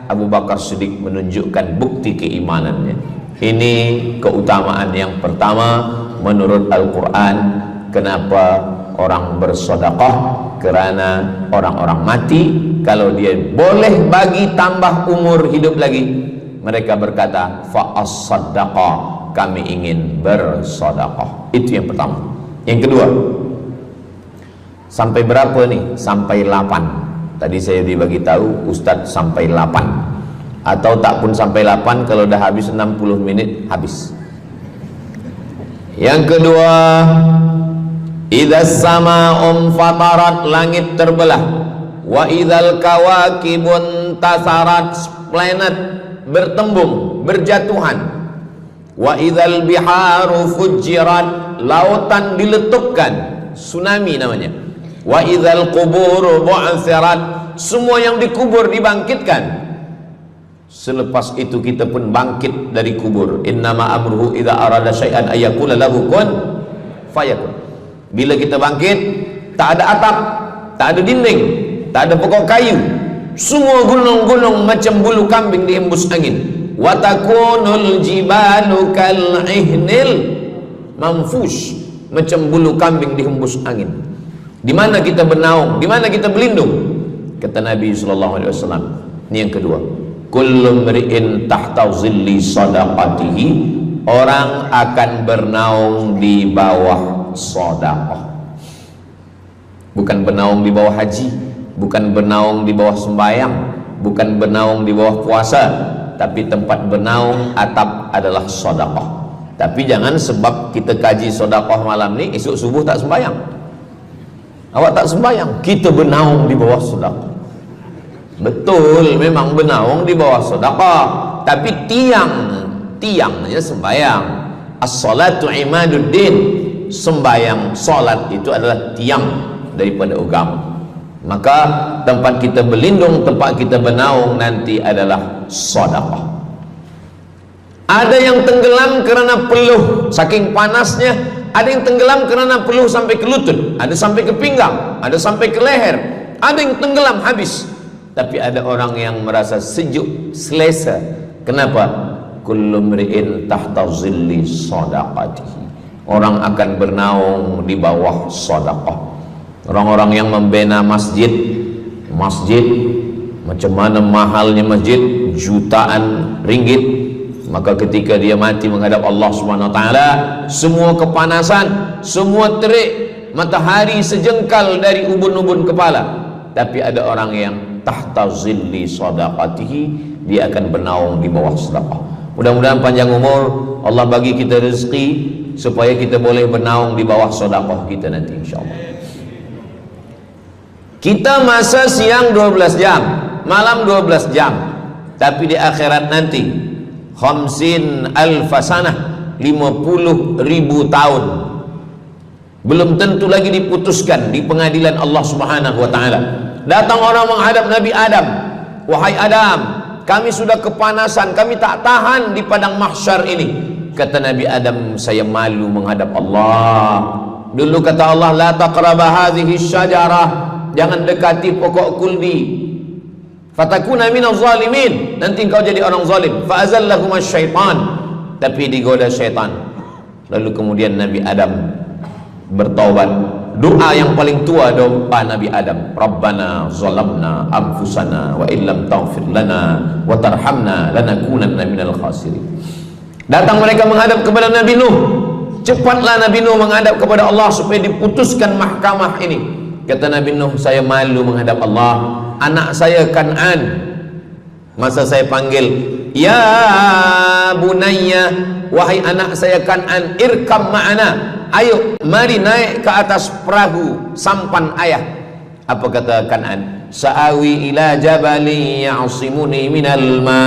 Abu Bakar Siddiq menunjukkan bukti keimanannya. Ini keutamaan yang pertama menurut Al-Quran. Kenapa orang bersedekah? Karena orang-orang mati, kalau dia boleh bagi tambah umur hidup lagi, mereka berkata, fa'as-saddaqa, kami ingin bersedekah. Itu yang pertama. Yang kedua, sampai berapa nih? Sampai 8. Tadi saya dibagi tahu Ustadz sampai 8. Atau tak pun sampai 8, kalau dah habis 60 menit habis. Yang kedua, idzas sama'un fatarat, langit terbelah. Wa idzal kawakibun tasarat, planet bertembung, berjatuhan. Wa idzal biharu fujirat, lautan diletupkan, tsunami namanya. Wa idzal qubur bu'athirat, semua yang dikubur dibangkitkan. Selepas itu kita pun bangkit dari kubur. Innama amruhu idza arada syai'an ayyaqula lahu kun fayakun. Bila kita bangkit, tak ada atap, tak ada dinding, tak ada pokok kayu, semua gunung-gunung macam bulu kambing dihembus angin. Wa takunul jibalu kal ihnil manfush, macam bulu kambing dihembus angin. Di mana kita bernaung? Di mana kita berlindung? Kata Nabi sallallahu alaihi wasallam. Ini yang kedua. Kullu mri'in tahta zilli sadaqatihi, orang akan bernaung di bawah sedekah. Bukan bernaung di bawah haji, bukan bernaung di bawah sembahyang, bukan bernaung di bawah puasa, tapi tempat bernaung atap adalah sedekah. Tapi jangan sebab kita kaji sedekah malam ni, esok subuh tak sembahyang. Awak tak sembahyang, kita bernaung di bawah sedekah. Betul, memang bernaung di bawah sedekah, tapi tiangnya sembahyang. As-salatu imaduddin, sembahyang, salat itu adalah tiang daripada agama. Maka tempat kita berlindung, tempat kita bernaung nanti adalah sedekah. Ada yang tenggelam kerana peluh saking panasnya, ada yang tenggelam kerana peluh sampai ke lutut, ada sampai ke pinggang, ada sampai ke leher, ada yang tenggelam habis. Tapi ada orang yang merasa sejuk, selesa. Kenapa? Kullu mri'in tahta zilli sadaqatihi, orang akan bernaung di bawah sedekah. Orang-orang yang membina masjid, macam mana mahalnya masjid, jutaan ringgit, maka ketika dia mati menghadap Allah Subhanahu wa taala, semua kepanasan, semua terik matahari sejengkal dari ubun-ubun kepala, tapi ada orang yang tahta zilli sadaqatihi, dia akan bernaung di bawah sedekah. Mudah-mudahan panjang umur, Allah bagi kita rezeki supaya kita boleh bernaung di bawah sedekah kita nanti insyaallah. Kita masa siang 12 jam, malam 12 jam, tapi di akhirat nanti 50 alfasanah, 50.000 tahun, belum tentu lagi diputuskan di pengadilan Allah Subhanahu wa taala. Datang orang menghadap Nabi Adam, wahai Adam, kami sudah kepanasan, kami tak tahan di padang mahsyar ini. Kata Nabi Adam, saya malu menghadap Allah. Dulu kata Allah, la taqraba hadhihi syajarah, jangan dekati pokok kuldi, fatakuna minaz zalimin, nanti engkau jadi orang zalim. Fa azallahuma syaitan, tapi digoda syaitan. Lalu kemudian Nabi Adam bertaubat. Doa yang paling tua doa Nabi Adam, Rabbana zalamna anfusana wa illam taghfir lana wa tarhamna lanakunanna minal khasirin. Datang mereka menghadap kepada Nabi Nuh. Cepatlah Nabi Nuh menghadap kepada Allah supaya diputuskan mahkamah ini. Kata Nabi Nuh, saya malu menghadap Allah. Anak saya Kan'an, masa saya panggil, ya bunayya, wahai anak saya Kan'an, irkam ma'ana, ayo mari naik ke atas perahu sampan ayah. Apa kata Kan'an? Sa'awi ila jabali ya'simuni minal ma,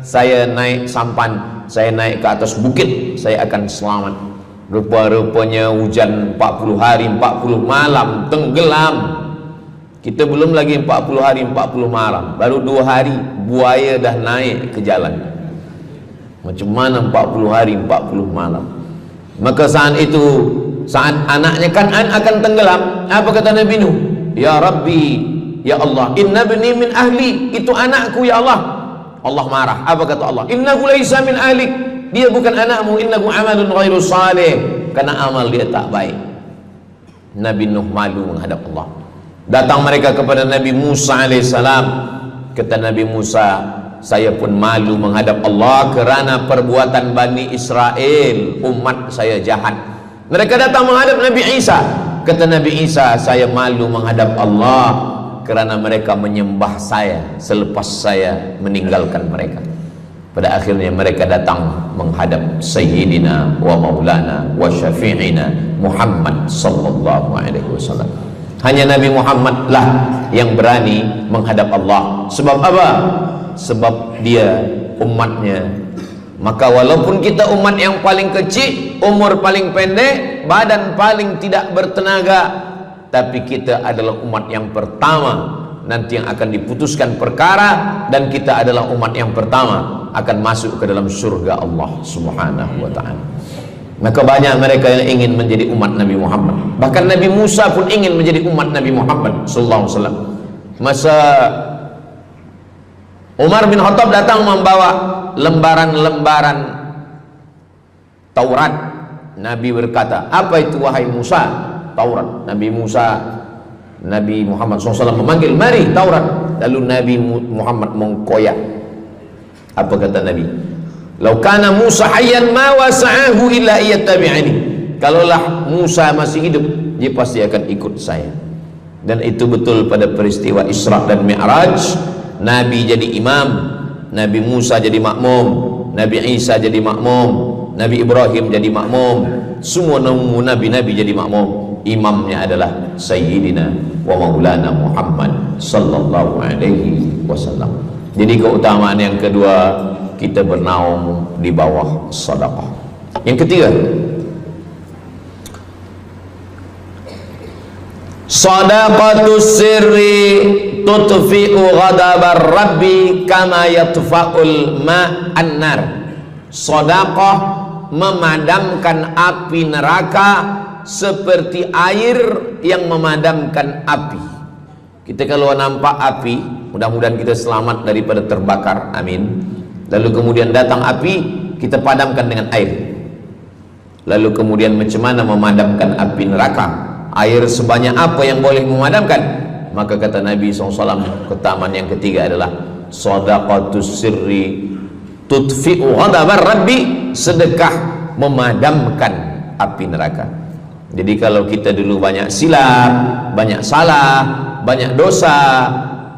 saya naik sampan, saya naik ke atas bukit, saya akan selamat. Rupa-rupanya hujan 40 hari 40 malam, tenggelam. Kita belum lagi 40 hari 40 malam, baru 2 hari buaya dah naik ke jalan. Macam mana 40 hari 40 malam? Maka saat itu, saat anaknya Kan'an akan tenggelam, apa kata Nabi Nuh? Ya Rabbi, ya Allah, inna bni min ahli, itu anakku ya Allah. Allah marah. Apa kata Allah? Innahu laisa min ahlik, dia bukan anakmu. Innahu amalun ghairu salih, karena amal dia tak baik. Nabi Nuh malu menghadap Allah. Datang mereka kepada Nabi Musa alaihissalam. Kata Nabi Musa, saya pun malu menghadap Allah kerana perbuatan Bani Israel, umat saya jahat. Mereka datang menghadap Nabi Isa. Kata Nabi Isa, saya malu menghadap Allah kerana mereka menyembah saya selepas saya meninggalkan mereka. Pada akhirnya mereka datang menghadap Sayyidina wa Maulana wa Syafi'ina Muhammad sallallahu alaihi wasallam. Hanya Nabi Muhammad lah yang berani menghadap Allah. Sebab apa? Sebab dia umatnya. Maka walaupun kita umat yang paling kecil, umur paling pendek, badan paling tidak bertenaga, tapi kita adalah umat yang pertama nanti yang akan diputuskan perkara, dan kita adalah umat yang pertama akan masuk ke dalam surga Allah Subhanahu wa ta'ala. Maka banyak mereka yang ingin menjadi umat Nabi Muhammad. Bahkan Nabi Musa pun ingin menjadi umat Nabi Muhammad sallallahu alaihi wasallam. Masa Umar bin Khattab datang membawa lembaran-lembaran Taurat, Nabi berkata, apa itu wahai Musa? Taurat. Nabi Muhammad SAW memanggil, mari Taurat. Lalu Nabi Muhammad mengkoyak. Apa kata Nabi? Lau kana Musa hayyan ma wasa'ahu illa iyattabi'ani. Kalaulah Musa masih hidup, dia pasti akan ikut saya. Dan itu betul pada peristiwa Isra dan Mi'raj. Nabi jadi imam, Nabi Musa jadi makmum, Nabi Isa jadi makmum, Nabi Ibrahim jadi makmum, semua nabi-nabi jadi makmum. Imamnya adalah Sayyidina wa Maulana Muhammad sallallahu alaihi wasallam. Jadi keutamaan yang kedua, kita bernaung di bawah sedekah. Yang ketiga, sadaqatus sirri tutfi'u ghadabar rabbi kama yatfa'ul ma'an nar. Sedekah memadamkan api neraka seperti air yang memadamkan api. Kita kalau nampak api, mudah-mudahan kita selamat daripada terbakar, amin. Lalu kemudian datang api, kita padamkan dengan air. Lalu kemudian macam mana memadamkan api neraka? Air sebanyak apa yang boleh memadamkan? Maka kata Nabi SAW, keutamaan yang ketiga adalah sadaqatus sirri tutfi'u ghadabar rabbi, sedekah memadamkan api neraka. Jadi kalau kita dulu banyak silap, banyak salah, banyak dosa.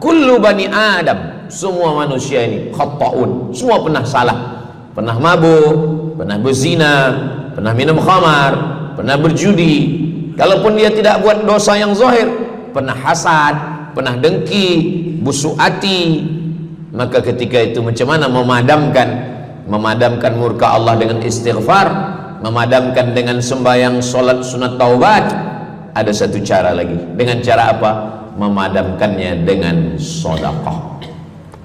Kullu bani Adam, semua manusia ini khata'un, semua pernah salah, pernah mabuk, pernah berzina, pernah minum khamar, pernah berjudi. Kalaupun dia tidak buat dosa yang zahir, pernah hasad, pernah dengki, busuk hati. Maka ketika itu macam mana memadamkan murka Allah dengan istighfar, memadamkan dengan sembahyang, solat, sunat, taubat? Ada satu cara lagi. Dengan cara apa? Memadamkannya dengan sedekah.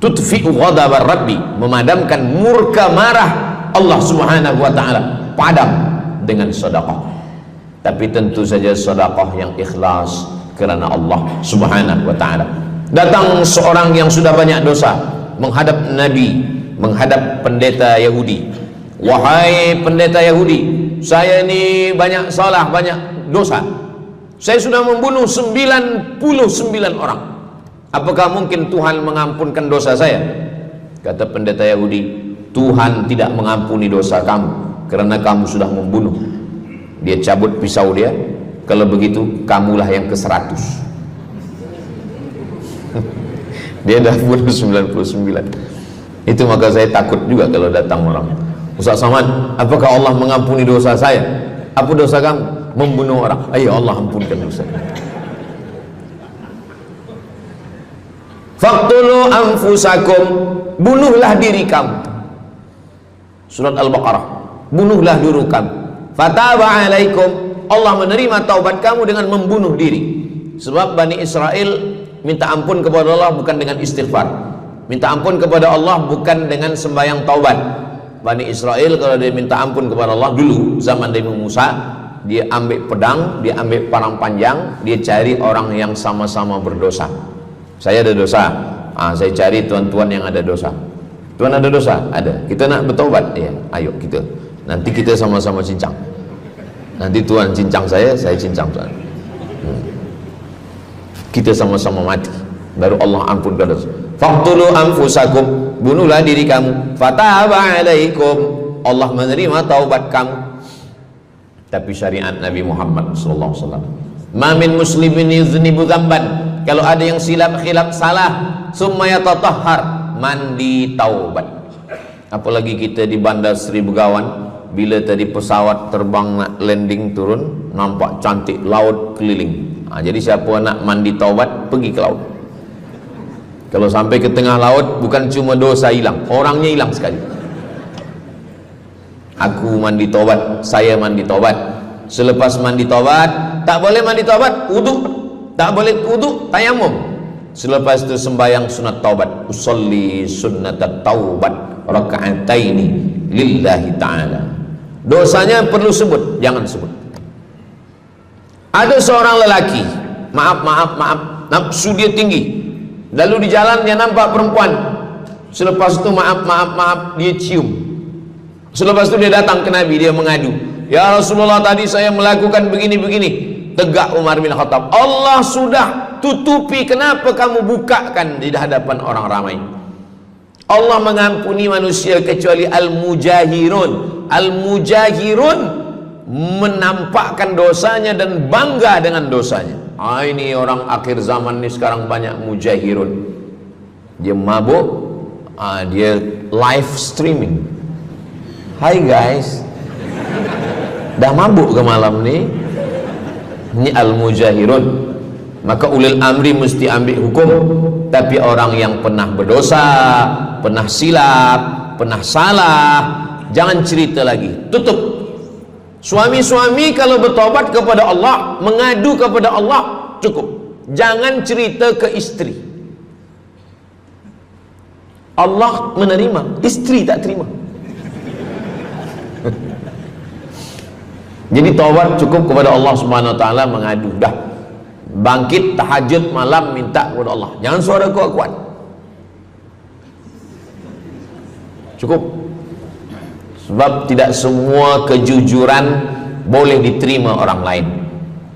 Tudfi'u ghadabar rabbi, memadamkan murka marah Allah subhanahu wa ta'ala, padam dengan sedekah. Tapi tentu saja sedekah yang ikhlas kerana Allah subhanahu wa ta'ala. Datang seorang yang sudah banyak dosa menghadap Nabi, menghadap pendeta Yahudi. Wahai pendeta Yahudi, saya ini banyak salah, banyak dosa. Saya sudah membunuh 99 orang. Apakah mungkin Tuhan mengampunkan dosa saya? Kata pendeta Yahudi, Tuhan tidak mengampuni dosa kamu kerana kamu sudah membunuh. Dia cabut pisau dia. Kalau begitu kamulah yang ke-100. Dia dah bunuh 99. Itu maka saya takut juga kalau datang orang, Ustaz Samad, apakah Allah mengampuni dosa saya? Apa dosa kamu? Membunuh orang. Ayo Allah ampunkan dosa. Faqtulu anfusakum, bunuhlah diri kamu. Surat Al-Baqarah. Bunuhlah diri kamu. Fataba alaikum, Allah menerima taubat kamu dengan membunuh diri. Sebab Bani Israel minta ampun kepada Allah bukan dengan istighfar, minta ampun kepada Allah bukan dengan sembahyang taubat. Bani Israel kalau dia minta ampun kepada Allah dulu zaman Nabi Musa, dia ambil pedang, dia ambil parang panjang, dia cari orang yang sama-sama berdosa. Saya ada dosa, saya cari tuan-tuan yang ada dosa. Tuan ada dosa? Ada. Kita nak bertaubat? Ya, ayo kita. Nanti kita sama-sama cincang. Nanti tuan cincang saya cincang tuan. Kita sama-sama mati, baru Allah ampunkan dosa. Faqtulu anfusakum, bunuhlah diri kamu. Fataba alaikum, Allah menerima taubat kamu. Tapi syariat Nabi Muhammad sallallahu alaihi wasallam, ma min muslimin yuznibu dzamban, kalau ada yang silap khilaf salah, summa yatatahhar, mandi taubat. Apalagi kita di Bandar Seri Begawan, bila tadi pesawat terbang nak landing turun, nampak cantik laut keliling. Jadi siapa nak mandi taubat, pergi ke laut. Kalau sampai ke tengah laut, bukan cuma dosa hilang, orangnya hilang sekali. Aku mandi taubat, saya mandi taubat. Selepas mandi taubat, tak boleh mandi taubat, wudu. Tak boleh wudu, tayamum. Selepas itu sembahyang sunat taubat, usolli sunnatat taubat raka'ataini lillahi ta'ala. Dosanya perlu sebut, jangan sebut. Ada seorang lelaki, maaf, nafsu dia tinggi. Lalu di jalan dia nampak perempuan. Selepas itu maaf, dia cium. Selepas itu dia datang ke Nabi, dia mengadu, ya Rasulullah, tadi saya melakukan begini. Tegak Umar bin Khattab, Allah sudah tutupi, kenapa kamu bukakan di hadapan orang ramai? Allah mengampuni manusia kecuali al-mujahirun. Al-mujahirun menampakkan dosanya dan bangga dengan dosanya. Ini orang akhir zaman ini sekarang banyak mujahirun. Dia mabuk, dia live streaming. Hai guys, dah mabuk ke malam ni? Ini al-mujahirun. Maka ulil amri mesti ambil hukum. Tapi orang yang pernah berdosa, pernah silap, pernah salah, jangan cerita lagi, tutup. Suami-suami kalau bertobat kepada Allah, mengadu kepada Allah, cukup. Jangan cerita ke istri. Allah menerima, istri tak terima. Jadi taubat cukup kepada Allah Subhanahu wa taala, mengadu dah. Bangkit tahajud malam minta kepada Allah. Jangan suara kuat-kuat. Cukup. Sebab tidak semua kejujuran boleh diterima orang lain.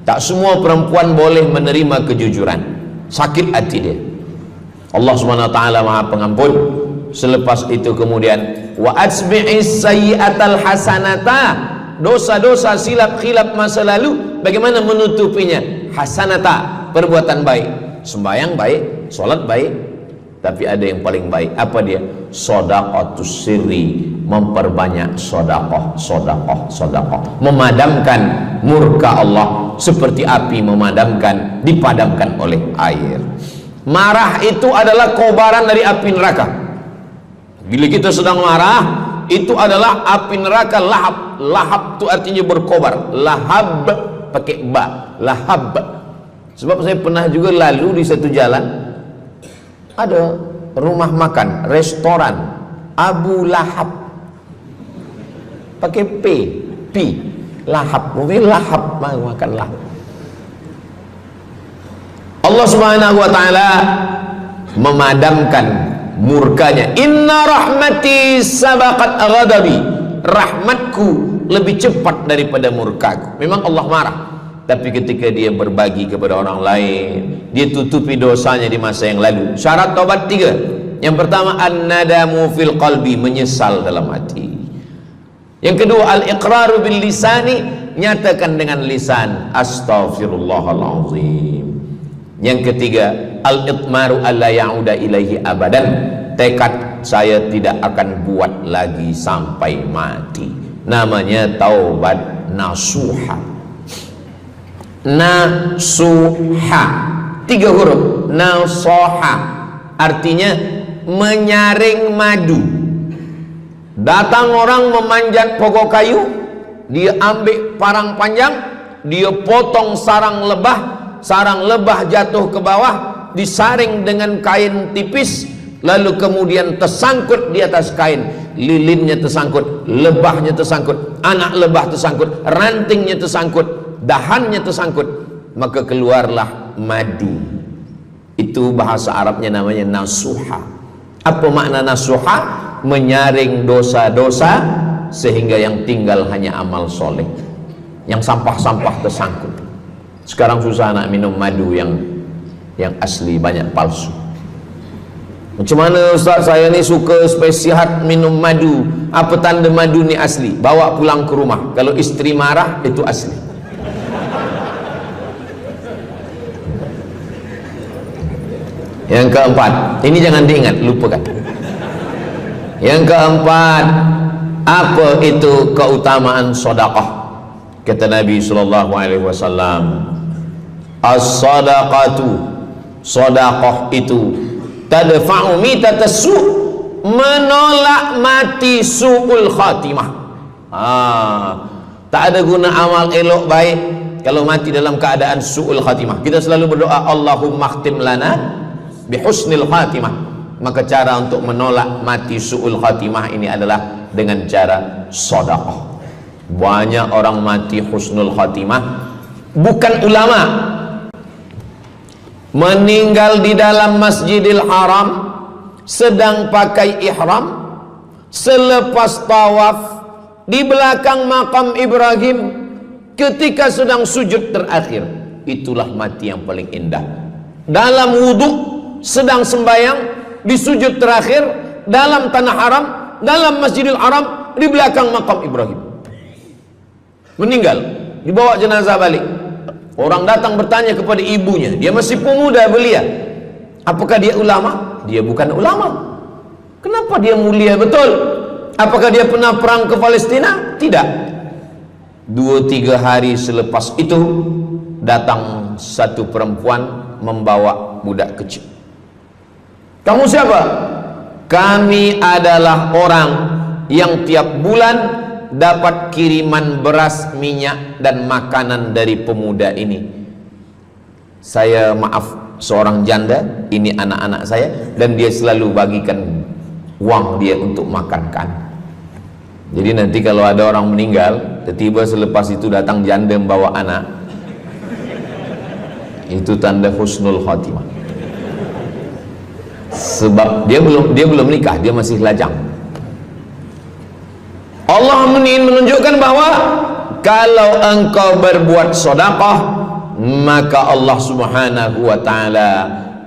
Tak semua perempuan boleh menerima kejujuran. Sakit hati dia. Allah Subhanahu wa taala Maha Pengampun. Selepas itu kemudian wa asbi'is sayyi'atal hasanata, dosa-dosa silap khilaf masa lalu bagaimana menutupinya? Hasanata, perbuatan baik. sembahyang baik, sholat baik, tapi ada yang paling baik. Apa dia? Shadaqatus sirri, memperbanyak sedekah, sedekah, sedekah, memadamkan murka Allah seperti api dipadamkan oleh air. Marah itu adalah kobaran dari api neraka. Bila kita sedang marah, itu adalah api neraka lahab. Lahab itu artinya berkobar. Lahab pakai ba, lahab. Sebab saya pernah juga lalu di satu jalan, ada rumah makan, restoran Abu Lahab, pakai P, lahab, mungkin lahab, makan lahab. Allah Subhanahu wa taala memadamkan murkanya. Inna rahmati sabaqat ghadabi, rahmatku lebih cepat daripada murkaku. Memang Allah marah, tapi ketika dia berbagi kepada orang lain, dia tutupi dosanya di masa yang lalu. Syarat taubat 3. Yang pertama, an-nadamu fil qalbi, menyesal dalam hati. Yang kedua, al-iqraru bil lisani, nyatakan dengan lisan, astaghfirullahalazim. Yang ketiga, al-itmaru alla ya'uda ilaihi abadan, tekad saya tidak akan buat lagi sampai mati. Namanya taubat nasuha. Nasuha, 3 huruf. Nasoha artinya menyaring madu. Datang orang memanjat pokok kayu, dia ambil parang panjang, dia potong sarang lebah jatuh ke bawah, disaring dengan kain tipis, lalu kemudian tersangkut di atas kain. Lilinnya tersangkut, lebahnya tersangkut, anak lebah tersangkut, rantingnya tersangkut, dahannya tersangkut, maka keluarlah madu. Itu bahasa Arabnya namanya nasuha. Apa makna nasuha? Menyaring dosa-dosa sehingga yang tinggal hanya amal soleh, yang sampah-sampah tersangkut. Sekarang susah nak minum madu yang asli, banyak palsu. Macam mana Ustaz, saya ni suka spesial minum madu, apa tanda madu ni asli? Bawa pulang ke rumah, kalau istri marah itu asli. Yang keempat, ini jangan diingat, lupakan. Yang keempat, apa itu keutamaan sedekah? Kata Nabi sallallahu alaihi wasallam, as-sadaqatu, sedekah itu tadfa'u mitatassu, menolak mati su'ul khatimah. Tak ada guna amal elok baik kalau mati dalam keadaan su'ul khatimah. Kita selalu berdoa, Allahumma khtim lana bihusnil khatimah. Maka cara untuk menolak mati su'ul khatimah ini adalah dengan cara sedekah. Banyak orang mati husnul khatimah, bukan ulama, meninggal di dalam Masjidil Haram sedang pakai ihram, selepas tawaf di belakang makam Ibrahim ketika sedang sujud terakhir. Itulah mati yang paling indah. Dalam wudhu sedang sembahyang, di sujud terakhir dalam tanah haram, dalam Masjidil Haram, di belakang makam Ibrahim. Meninggal, dibawa jenazah balik. Orang datang bertanya kepada ibunya, dia masih pemuda belia, apakah dia ulama? Dia bukan ulama. Kenapa dia mulia betul? Apakah dia pernah perang ke Palestina? Tidak. 2-3 hari selepas itu datang satu perempuan membawa budak kecil. Kamu siapa? Kami adalah orang yang tiap bulan dapat kiriman beras, minyak dan makanan dari pemuda ini. Saya maaf, seorang janda, ini anak-anak saya, dan dia selalu bagikan uang dia untuk makan kan. Jadi nanti kalau ada orang meninggal, tiba-tiba selepas itu datang janda membawa anak, itu tanda husnul khatimah. Sebab dia belum nikah, dia masih lajang. Allah menunjukkan bahwa kalau engkau berbuat sedekah, maka Allah Subhanahu wa taala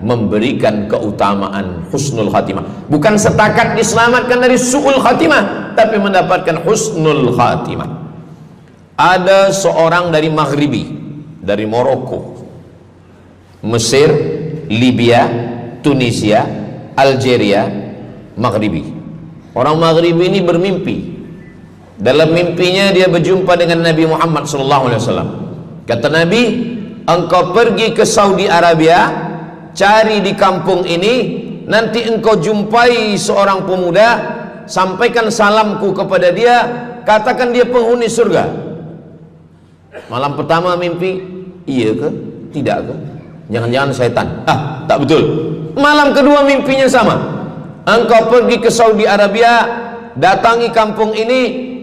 memberikan keutamaan husnul khatimah. Bukan setakat diselamatkan dari su'ul khatimah, tapi mendapatkan husnul khatimah. Ada seorang dari Maghribi, dari Maroko, Mesir, Libya, Tunisia, Algeria, Maghribi. Orang Maghribi ini bermimpi. Dalam mimpinya dia berjumpa dengan Nabi Muhammad SAW. Kata Nabi, engkau pergi ke Saudi Arabia, cari di kampung ini, nanti engkau jumpai seorang pemuda, sampaikan salamku kepada dia, katakan dia penghuni surga. Malam pertama mimpi, iya ke? Tidak ke? Jangan-jangan syaitan. Tak betul. Malam kedua mimpinya sama. Engkau pergi ke Saudi Arabia, datangi kampung ini,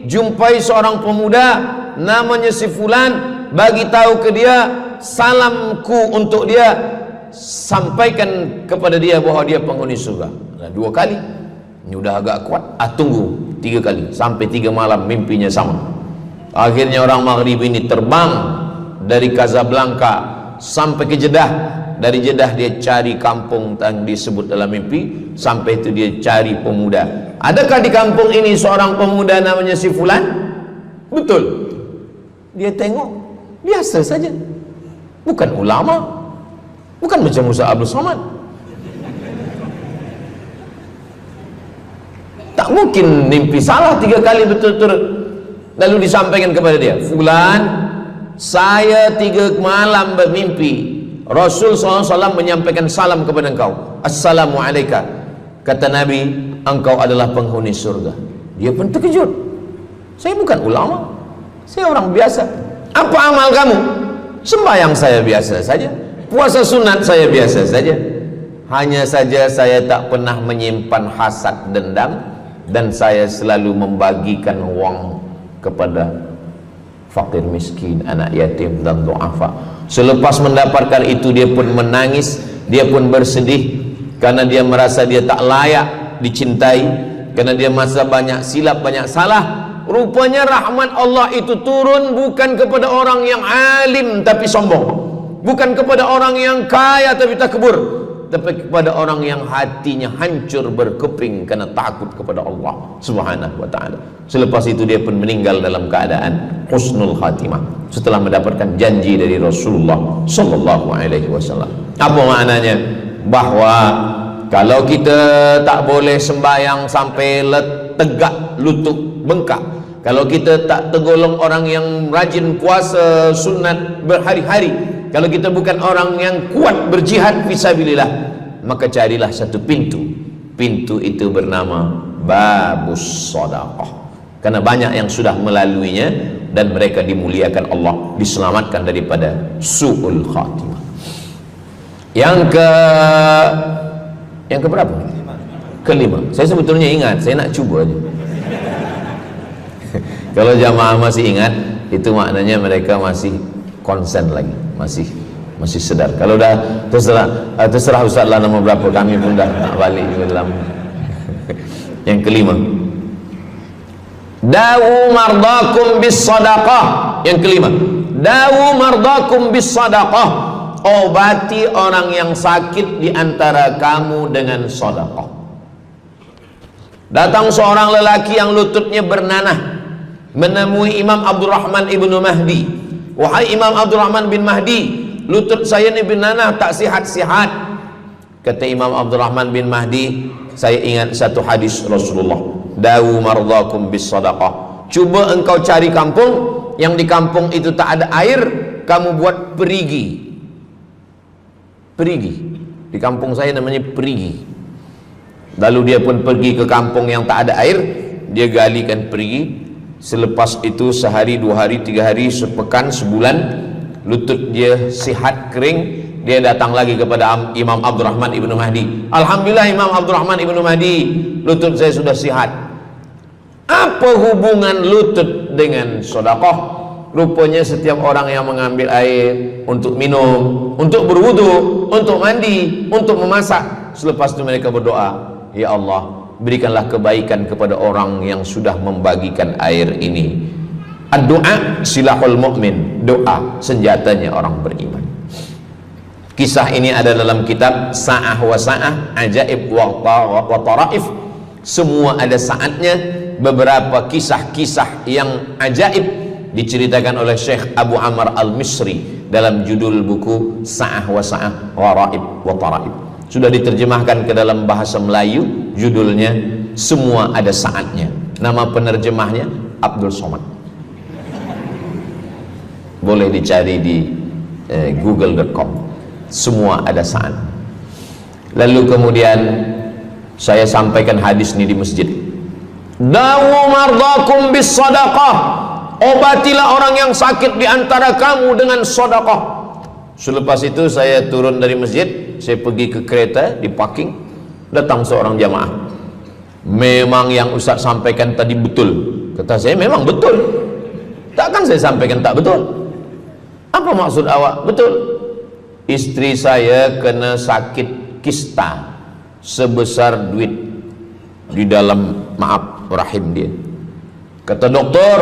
jumpai seorang pemuda namanya si fulan, bagi tahu ke dia, salamku untuk dia, sampaikan kepada dia bahwa dia penghuni surga. Nah, 2 kali. Ini udah agak kuat. Tunggu 3 kali, sampai 3 malam mimpinya sama. Akhirnya orang Maghrib ini terbang dari Casablanca sampai ke Jeddah. Dari Jeddah dia cari kampung yang disebut dalam mimpi. Sampai itu dia cari pemuda. Adakah di kampung ini seorang pemuda namanya si fulan? Betul. Dia tengok, biasa saja. Bukan ulama, bukan macam Musa Abdul Somad. Tak mungkin mimpi salah 3 kali betul-betul. Lalu disampaikan kepada dia, fulan, saya 3 malam bermimpi Rasul SAW menyampaikan salam kepada engkau. Assalamualaikum. Kata Nabi, engkau adalah penghuni surga. Dia pun terkejut. Saya bukan ulama, saya orang biasa. Apa amal kamu? Sembahyang saya biasa saja, puasa sunat saya biasa saja. Hanya saja saya tak pernah menyimpan hasad dendam, dan saya selalu membagikan uang kepada fakir miskin, anak yatim dan du'afa. Selepas mendapatkan itu dia pun menangis, dia pun bersedih karena dia merasa dia tak layak dicintai, karena dia merasa banyak silap, banyak salah. Rupanya rahmat Allah itu turun bukan kepada orang yang alim tapi sombong, bukan kepada orang yang kaya tapi takbur, tapi kepada orang yang hatinya hancur berkeping karena takut kepada Allah Subhanahu wa ta'ala. Selepas itu dia pun meninggal dalam keadaan husnul khatimah setelah mendapatkan janji dari Rasulullah sallallahu alaihi wasallam. Apa maknanya? Bahwa kalau kita tak boleh sembahyang sampai tegak lutut bengkak, kalau kita tak tergolong orang yang rajin puasa sunat berhari-hari, kalau kita bukan orang yang kuat berjihad fisabilillah, maka carilah satu pintu. Pintu itu bernama babus sedekah. Karena banyak yang sudah melaluinya dan mereka dimuliakan Allah, diselamatkan daripada su'ul khatimah. Yang ke berapa? Kelima. Saya sebetulnya ingat, saya nak cuba aja. Kalau jamaah masih ingat, itu maknanya mereka masih konsen lagi, masih sedar. Kalau dah terserah Ustaz lah nama berapa, kami pun dah nak balik ke dalam. Yang kelima, dawu mardakum bis sadaqah. Yang kelima, dawu mardakum bis sadaqah. Obati orang yang sakit di antara kamu dengan sedekah. Datang seorang lelaki yang lututnya bernanah menemui Imam Abdurrahman ibnu Mahdi. Wahai Imam Abdurrahman bin Mahdi, lutut saya ni bernanah tak sihat-sihat. Kata Imam Abdurrahman bin Mahdi, saya ingat satu hadis Rasulullah, dawu mardakum bis sadaqah. Cuba engkau cari kampung yang di kampung itu tak ada air, kamu buat perigi. Perigi, di kampung saya namanya perigi. Lalu dia pun pergi ke kampung yang tak ada air, dia galikan perigi. Selepas itu sehari, 2 hari, 3 hari, sepekan, sebulan, lutut dia sihat kering. Dia datang lagi kepada Imam Abdurrahman ibnu Mahdi. Alhamdulillah Imam Abdurrahman ibnu Mahdi, lutut saya sudah sihat. Apa hubungan lutut dengan sedekah? Rupanya setiap orang yang mengambil air untuk minum, untuk berwudu, untuk mandi, untuk memasak, selepas itu mereka berdoa, ya Allah, berikanlah kebaikan kepada orang yang sudah membagikan air ini. Ad-du'a silahul mu'min, doa senjatanya orang beriman. Kisah ini ada dalam kitab Sa'ah wa Sa'ah, Ajaib wa Taraif. Semua ada saatnya. Beberapa kisah-kisah yang ajaib diceritakan oleh Syekh Abu Amr Al-Misri dalam judul buku Sa'ah wa Sa'ah Gharaib wa Taraib. Sudah diterjemahkan ke dalam bahasa Melayu, judulnya Semua Ada Saatnya. Nama penerjemahnya Abdul Somad. Boleh dicari di google.com. Semua ada saat. Lalu kemudian saya sampaikan hadis ini di masjid. Dawu mardakum bis sadaqah. Obatilah orang yang sakit di antara kamu dengan sedekah. Selepas itu saya turun dari masjid, saya pergi ke kereta, di parking, datang seorang jamaah. Memang yang Ustaz sampaikan tadi betul. Kata saya, memang betul. Takkan saya sampaikan tak betul? Apa maksud awak? Betul. Istri saya kena sakit kista sebesar duit di dalam, maaf, rahim dia. Kata doktor,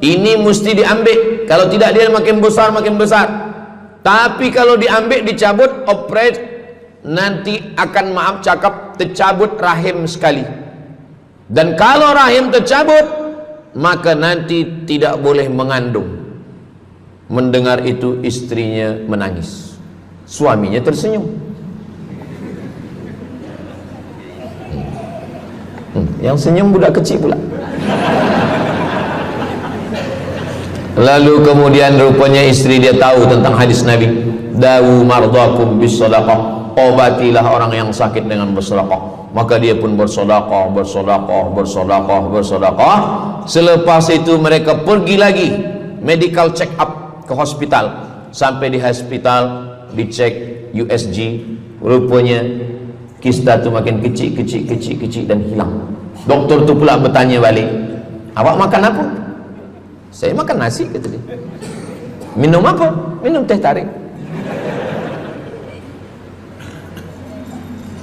ini mesti diambil, kalau tidak dia makin besar makin besar. Tapi kalau diambil, dicabut, operate, nanti akan, maaf cakap, tercabut rahim sekali. Dan kalau rahim tercabut, maka nanti tidak boleh mengandung. Mendengar itu istrinya menangis, suaminya tersenyum. Yang senyum budak kecil pula. Lalu kemudian rupanya istri dia tahu tentang hadis Nabi, dawu mardakum bis sadaqah. Obatilah orang yang sakit dengan bersedekah. Maka dia pun bersedekah, bersedekah, bersedekah, bersedekah. Selepas itu mereka pergi lagi medical check up ke hospital. Sampai di hospital dicek USG, rupanya kista itu makin kecil, kecil, kecil, kecil dan hilang. Doktor tu pula bertanya balik, awak makan apa? Saya makan nasi, kata dia. Minum apa? Minum teh tarik.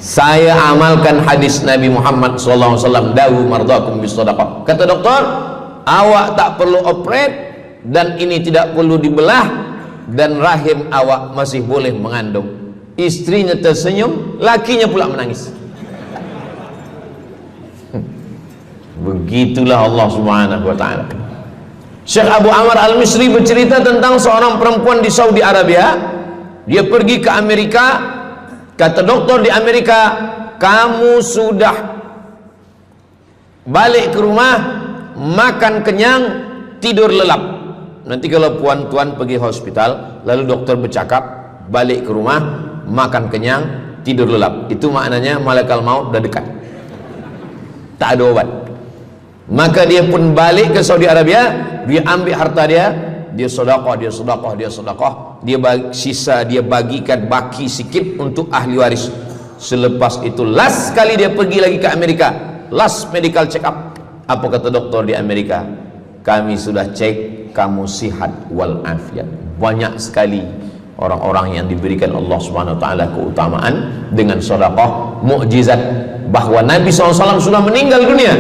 Saya amalkan hadis Nabi Muhammad SAW, dawu mardakum bis sadaqah. Kata doktor, awak tak perlu operate dan ini tidak perlu dibelah, dan rahim awak masih boleh mengandung. Istrinya tersenyum, lakinya pula menangis. Begitulah Allah Subhanahu wa taala. Syekh Abu Amr Al-Misri bercerita tentang seorang perempuan di Saudi Arabia. Dia pergi ke Amerika. Kata doktor di Amerika, kamu sudah balik ke rumah, makan kenyang, tidur lelap. Nanti kalau puan-tuan pergi hospital, lalu dokter bercakap, balik ke rumah, makan kenyang, tidur lelap, itu maknanya malaikat maut dah dekat, tak ada obat. Maka dia pun balik ke Saudi Arabia, dia ambil harta dia, dia sedekah, dia sedekah, dia sedekah, dia sisa dia bagikan baki sikit untuk ahli waris. Selepas itu last kali dia pergi lagi ke Amerika, last medical check up. Apa kata doktor di Amerika? Kami sudah cek, kamu sihat wal afiat. Banyak sekali orang-orang yang diberikan Allah Subhanahu wa taala keutamaan dengan sedekah, mukjizat bahwa Nabi SAW sudah meninggal dunia,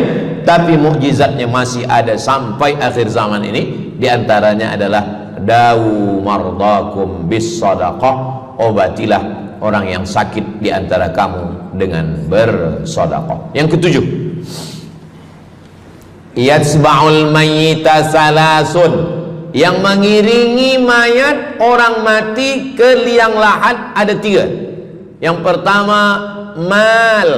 tapi mukjizatnya masih ada sampai akhir zaman ini. Di antaranya adalah dawu mardakum bis sadaqah, obatilah orang yang sakit di antara kamu dengan bersedekah. Yang ketujuh, yatsba'ul mayyita salasun, yang mengiringi mayat orang mati ke liang lahat ada tiga. Yang pertama mal,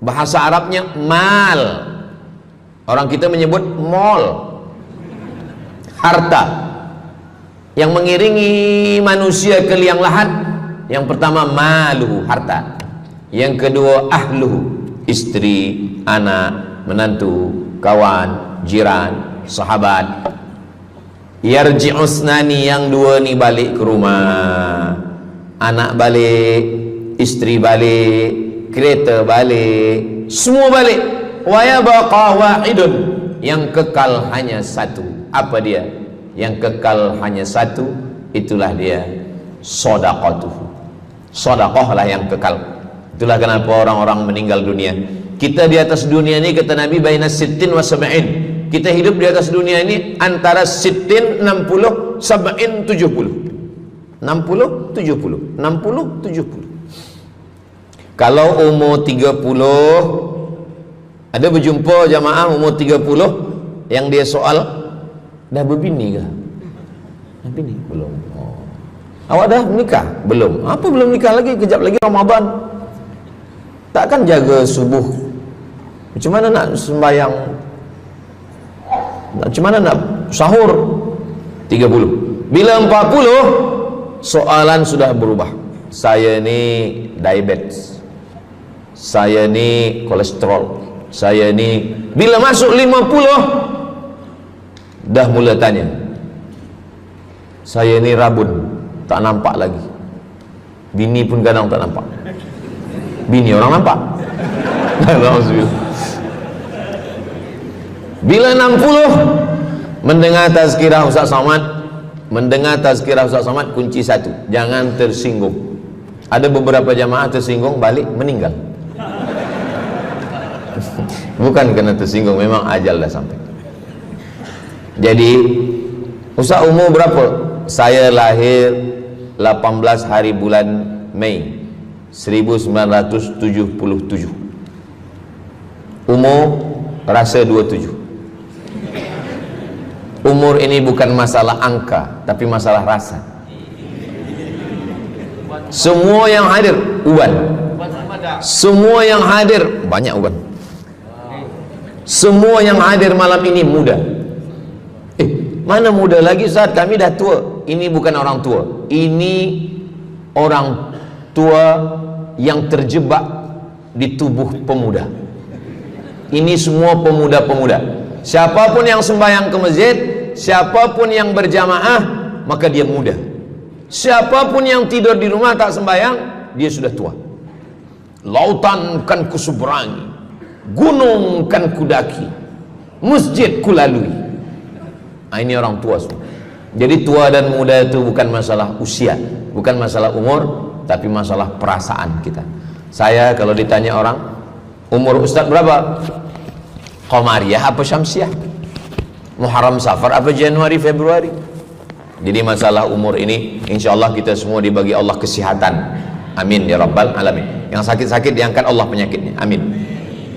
bahasa Arabnya mal, orang kita menyebut mall, harta. Yang mengiringi manusia ke liang lahat, yang pertama maluhu, harta. Yang kedua ahluhu, istri, anak, menantu, kawan, jiran, sahabat. Yarji'usnani, yang dua ni balik ke rumah, anak balik, istri balik, kereta balik, semua balik. Wa yabqa wahidun, yang kekal hanya satu. Apa dia? Yang kekal hanya satu, itulah dia sedekatuhu. Sedekahlah yang kekal. Itulah kenapa orang-orang meninggal dunia. Kita di atas dunia ini, kata Nabi, baina sittin wa sab'in. Kita hidup di atas dunia ini antara sittin, 60, sab'in, 70. 60, 70, 60, 70. Kalau umur 30, ada berjumpa jamaah umur 30 yang dia soal, dah berbini ke? Nabi ni belum. Oh. Awak dah menikah? Belum. Apa belum nikah lagi? Kejap lagi Ramadan. Takkan jaga subuh? Macam mana nak sembahyang? Macam mana nak sahur? 30. Bila 40, soalan sudah berubah. Saya ni diabetes, saya ni kolesterol, saya ni. Bila masuk 50, dah mula tanya, saya ni rabun, tak nampak lagi. Bini pun kadang tak nampak. Bini orang nampak. Bila 60, mendengar tazkirah Ustaz Somad, kunci satu, jangan tersinggung. Ada beberapa jamaah tersinggung, balik meninggal. Bukan kerana tersinggung, memang ajal dah sampai. Jadi Ustaz umur berapa? Saya lahir 18 hari bulan Mei 1977. Umur rasa 27. Umur ini bukan masalah angka, tapi masalah rasa. Semua yang hadir uban, semua yang hadir banyak uban, semua yang hadir malam ini muda. Mana muda lagi Ustaz? Kami dah tua. Ini bukan orang tua, ini orang tua yang terjebak di tubuh pemuda. Ini semua pemuda-pemuda. Siapapun yang sembahyang ke masjid, siapapun yang berjamaah, maka dia muda. Siapapun yang tidur di rumah tak sembahyang, dia sudah tua. Lautan kan kuseberangi, gunung kan kudaki, masjid kulalui. Ini orang tua semua. Jadi tua dan muda itu bukan masalah usia, bukan masalah umur, tapi masalah perasaan kita. Saya kalau ditanya orang, umur Ustaz berapa? Qamariyah apa Syamsiah? Muharram Safar apa Januari Februari? Jadi masalah umur ini insyaallah kita semua dibagi Allah kesihatan. Amin ya rabbal alamin. Yang sakit-sakit diangkat Allah penyakitnya. Amin.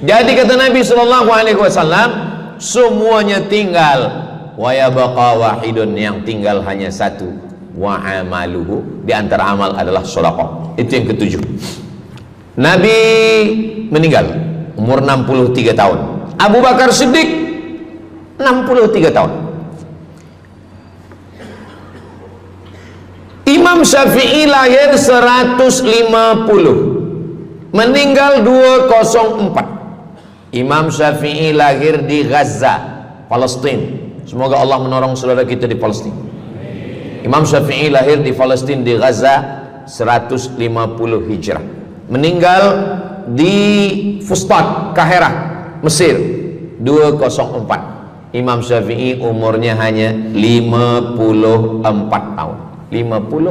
Jadi kata Nabi sallallahu alaihi wasallam, semuanya tinggal, wa yabqa wahidun, yang tinggal hanya satu, wa amaluhu, di antara amal adalah sedekah. Itu yang ketujuh. Nabi meninggal umur 63 tahun. Abu Bakar Siddiq 63 tahun. Imam Syafi'i lahir 150, meninggal 204. Imam Syafi'i lahir di Gaza, Palestina. Semoga Allah menolong saudara kita di Palestina. Imam Syafi'i lahir di Palestina, di Gaza 150 Hijrah. Meninggal di Fustat, Kahirah, Mesir 204. Imam Syafi'i umurnya hanya 54 tahun. 50,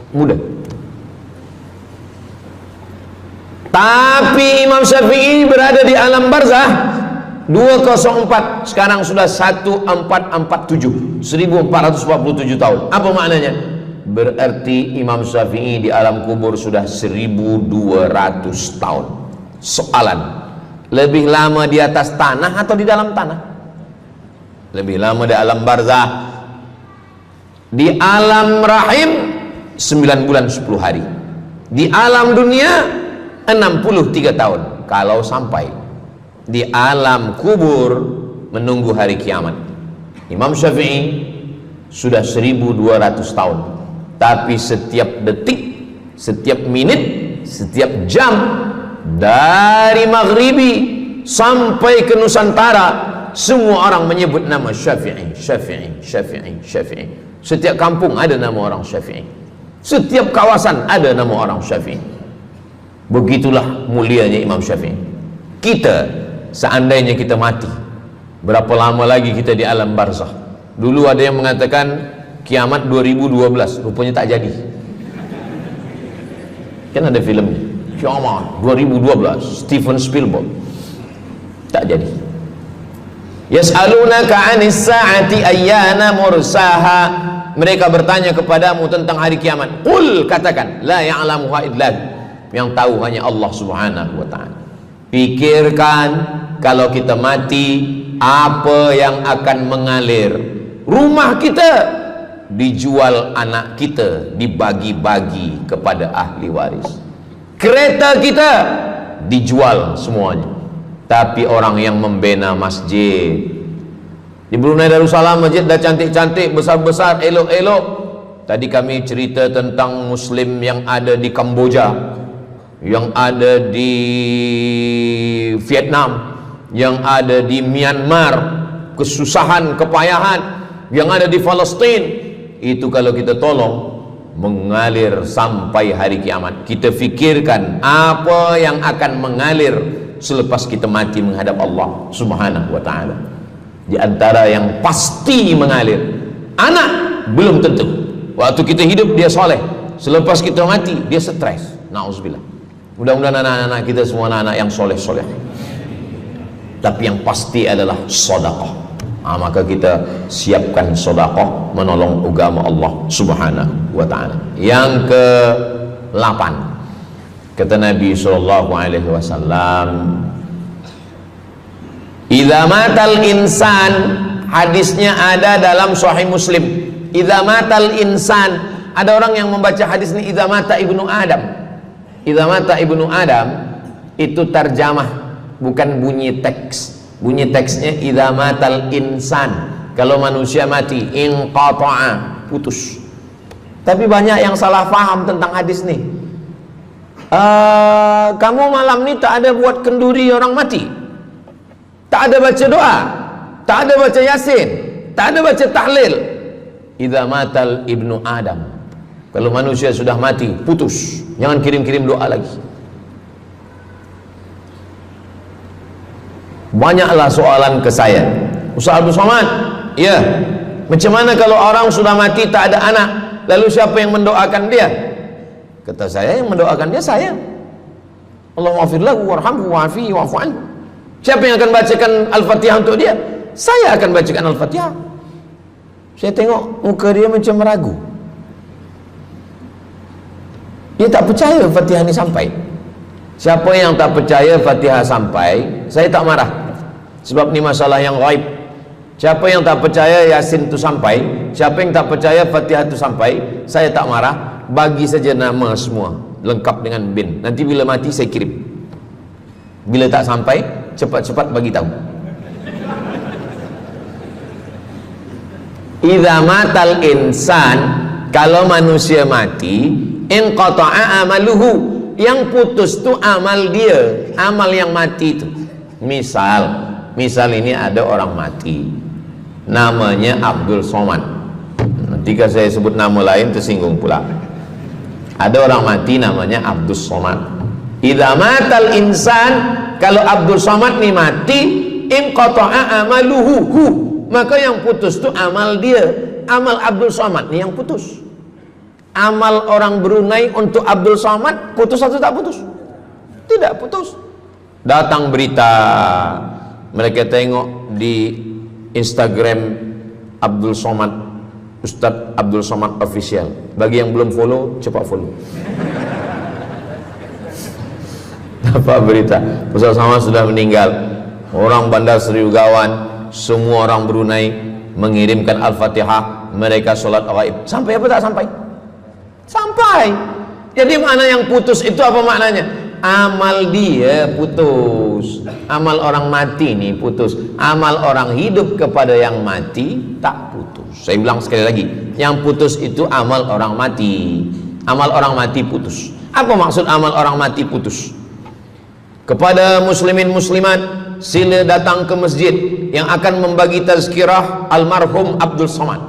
muda. Tapi Imam Syafi'i berada di alam barzah 204, sekarang sudah 1447, 1447 tahun. Apa maknanya? Berarti Imam Syafi'i di alam kubur sudah 1200 tahun. Soalan, lebih lama di atas tanah atau di dalam tanah? Lebih lama di alam barzah. Di alam rahim 9 bulan 10 hari. Di alam dunia 63 tahun kalau sampai. Di alam kubur menunggu hari kiamat. Imam Syafi'i sudah 1200 tahun. Tapi setiap detik, setiap menit, setiap jam, dari maghribi sampai ke Nusantara, semua orang menyebut nama Syafi'i, Syafi'i, Syafi'i, Syafi'i. Setiap kampung ada nama orang Syafi'i, setiap kawasan ada nama orang Syafi'i. Begitulah mulianya Imam Syafi'i. Kita, seandainya kita mati, berapa lama lagi kita di alam barzah? Dulu ada yang mengatakan kiamat 2012, rupanya tak jadi. Kan ada filmnya, kiamat 2012, Steven Spielberg. Tak jadi. Yas'alunaka 'anis sa'ati ayyana mursaha. Mereka bertanya kepadamu tentang hari kiamat. Qul, katakan, la ya'lamuha illa, yang tahu hanya Allah Subhanahu wa ta'ala. Pikirkan, kalau kita mati, apa yang akan mengalir? Rumah kita dijual anak kita, dibagi-bagi kepada ahli waris. Kereta kita dijual semuanya. Tapi orang yang membina masjid di Brunei Darussalam, masjid dah cantik-cantik, besar-besar, elok-elok. Tadi kami cerita tentang Muslim yang ada di Kamboja, yang ada di Vietnam, yang ada di Myanmar, kesusahan, kepayahan, yang ada di Palestin. Itu kalau kita tolong, mengalir sampai hari kiamat. Kita fikirkan apa yang akan mengalir selepas kita mati menghadap Allah Subhanahu wa ta'ala. Di antara yang pasti mengalir, anak belum tentu. Waktu kita hidup dia soleh, selepas kita mati dia stres. Na'udzubillah. Mudah-mudahan anak-anak kita semua anak-anak yang soleh-soleh. Tapi yang pasti adalah sedekah. Maka kita siapkan sedekah menolong agama Allah Subhanahu wa ta'ala. Yang ke-8, kata Nabi sallallahu alaihi wasallam, idza matal insan, hadisnya ada dalam Sahih Muslim. Idza matal insan, ada orang yang membaca hadis ini idza mata ibnu Adam. Idza mata ibnu Adam itu terjemah, bukan bunyi teks. Bunyi teksnya idza matal insan, kalau manusia mati, inqata'a, putus. Tapi banyak yang salah faham tentang hadis nih. Kamu malam ni tak ada buat kenduri orang mati, tak ada baca doa, tak ada baca yasin, tak ada baca tahlil. Idza matal ibnu Adam, kalau manusia sudah mati, putus. Jangan kirim-kirim doa lagi. Banyaklah soalan ke saya, Ustaz Abdul Somad, ya, macam mana kalau orang sudah mati tak ada anak, lalu siapa yang mendoakan dia? Kata saya, yang mendoakan dia saya. Allahumma ighfir lahu warhamhu wa'afihi wa'fu anhu. Siapa yang akan bacakan Al-Fatihah untuk dia? Saya akan bacakan Al-Fatihah. Saya tengok muka dia macam meragu, dia tak percaya Fatihah ini sampai. Siapa yang tak percaya Fatihah sampai, saya tak marah, sebab ni masalah yang gaib. Siapa yang tak percaya Yasin itu sampai, siapa yang tak percaya Fatihah itu sampai, saya tak marah. Bagi saja nama semua lengkap dengan bin. Nanti bila mati saya kirim. Bila tak sampai, cepat-cepat bagi tahu. Idza matal insan, kalau manusia mati, inqata'a amaluhu, yang putus tu amal dia, amal yang mati itu. Misal ini ada orang mati, namanya Abdul Somad. Nanti kalau saya sebut nama lain tersinggung pula. Ada orang mati namanya Abdul Somad. Idza matal insan, kalau Abdul Somad ni mati, inqata'a amaluhu, maka yang putus tu amal dia. Amal Abdul Somad ni yang putus. Amal orang Brunei untuk Abdul Somad putus atau tak putus? Tidak putus. Datang berita, mereka tengok di Instagram Abdul Somad, Ustadz Abdul Somad Official. Bagi yang belum follow, cepat follow. Dapat berita Ustadz Somad sudah meninggal. Orang Bandar Seri Begawan, semua orang Brunei mengirimkan Al-Fatihah, mereka sholat gaib. Sampai apa tak sampai? Sampai. Jadi mana yang putus itu apa maknanya? Amal dia putus, amal orang mati nih putus, amal orang hidup kepada yang mati tak putus. Saya bilang sekali lagi, yang putus itu amal orang mati. Amal orang mati putus. Apa maksud amal orang mati putus? Kepada muslimin muslimat, sila datang ke masjid yang akan membagi tazkirah almarhum Abdul Somad.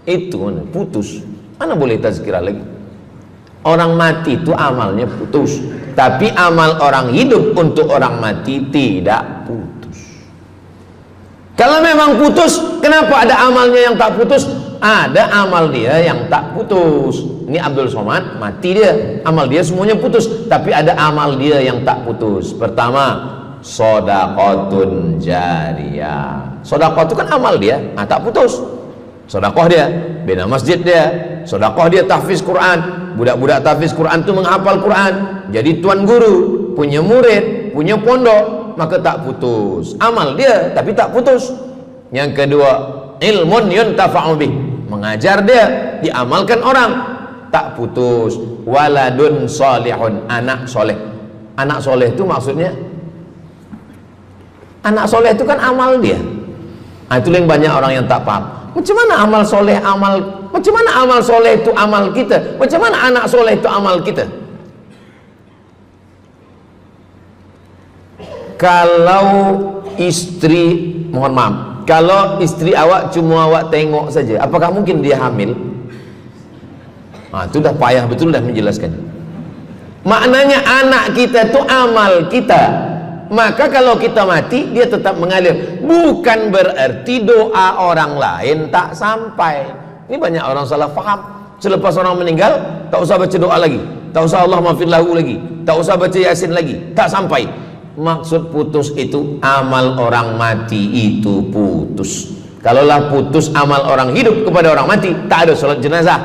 Itu mana putus, mana boleh tazkirah lagi. Orang mati itu amalnya putus, tapi amal orang hidup untuk orang mati tidak putus. Kalau memang putus, kenapa ada amalnya yang tak putus? Ada amal dia yang tak putus. Ini Abdul Somad mati dia, amal dia semuanya putus, tapi ada amal dia yang tak putus. Pertama, shadaqatun jariyah. Sedekah itu kan amal dia, tak putus. Sedekah dia bina masjid dia, sedekah dia tahfiz Quran. Budak-budak tahfiz Quran itu menghafal Quran, jadi tuan guru, punya murid, punya pondok, maka tak putus. Amal dia tapi tak putus. Yang kedua, ilmun yuntafa'u bih, mengajar dia, diamalkan orang, tak putus. Waladun solihun, anak soleh. Anak soleh itu maksudnya, anak soleh itu kan amal dia. Nah, itu yang banyak orang yang tak paham. Macam mana amal soleh, macam mana amal soleh itu amal kita? Macam mana anak soleh itu amal kita? Kalau istri, mohon maaf, kalau istri awak cuma awak tengok saja, apakah mungkin dia hamil? Nah, itu dah payah betul dah menjelaskan. Maknanya anak kita itu amal kita. Maka kalau kita mati, dia tetap mengalir. Bukan berarti doa orang lain tak sampai. Ini banyak orang salah faham. Selepas orang meninggal, tak usah baca doa lagi, tak usah Allah maafir lahu lagi, tak usah baca Yasin lagi, tak sampai. Maksud putus itu amal orang mati itu putus. Kalaulah putus amal orang hidup kepada orang mati, tak ada salat jenazah.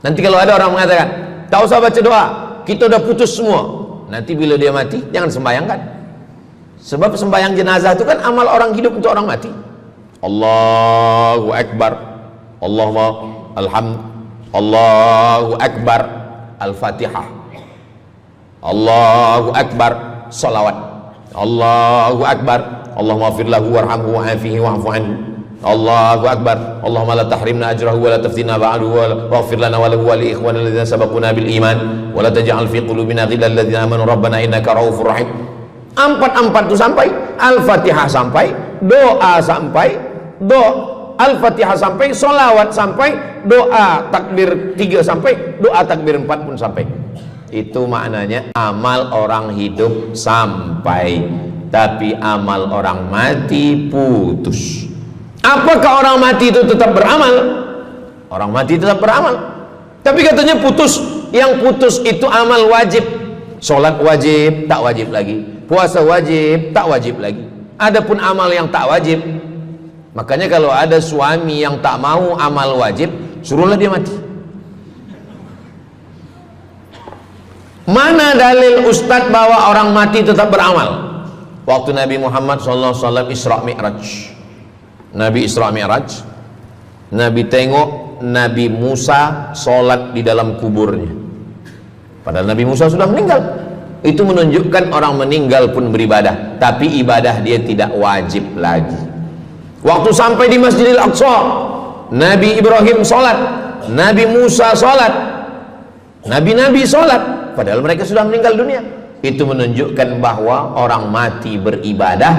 Nanti kalau ada orang mengatakan tak usah baca doa, kita udah putus semua, nanti bila dia mati jangan sembayangkan. Sebab sembayang jenazah itu kan amal orang hidup untuk orang mati. Allahu Akbar, Allahumma alhamd, Allahu Akbar, Al-Fatihah, Allahu Akbar, salawat, Allahu Akbar, Allahumma maghfir lahu warhamhu wa'afihi wa'fu anhu, Allahu Akbar, Allahumma la tahrimna ajrahu wa la taftina ba'dahu wa waghfir lana wa lahu wa li ikhwanina alladhina sabaquna bil iman wa la taj'al fi qulubina ghillan lil ladzina amanu rabbana innaka ra'ufur rahim. Empat itu sampai, Al-Fatihah sampai, doa sampai, Al-Fatihah sampai, solawat sampai, doa takbir 3 sampai, doa takbir 4 pun sampai. Itu maknanya amal orang hidup sampai, tapi amal orang mati putus. Apakah orang mati itu tetap beramal? Orang mati tetap beramal, tapi katanya putus. Yang putus itu amal wajib. Sholat wajib, tak wajib lagi. Puasa wajib, tak wajib lagi. Adapun amal yang tak wajib, makanya kalau ada suami yang tak mau amal wajib, suruhlah dia mati. Mana dalil ustadz bahwa orang mati tetap beramal? Waktu Nabi Muhammad SAW Isra Mi'raj, Nabi Isra Mi'raj, Nabi tengok Nabi Musa sholat di dalam kuburnya, padahal Nabi Musa sudah meninggal. Itu menunjukkan orang meninggal pun beribadah, tapi ibadah dia tidak wajib lagi. Waktu sampai di Masjidil Aqsa, Nabi Ibrahim sholat, Nabi Musa sholat, Nabi-Nabi sholat, padahal mereka sudah meninggal dunia. Itu menunjukkan bahwa orang mati beribadah,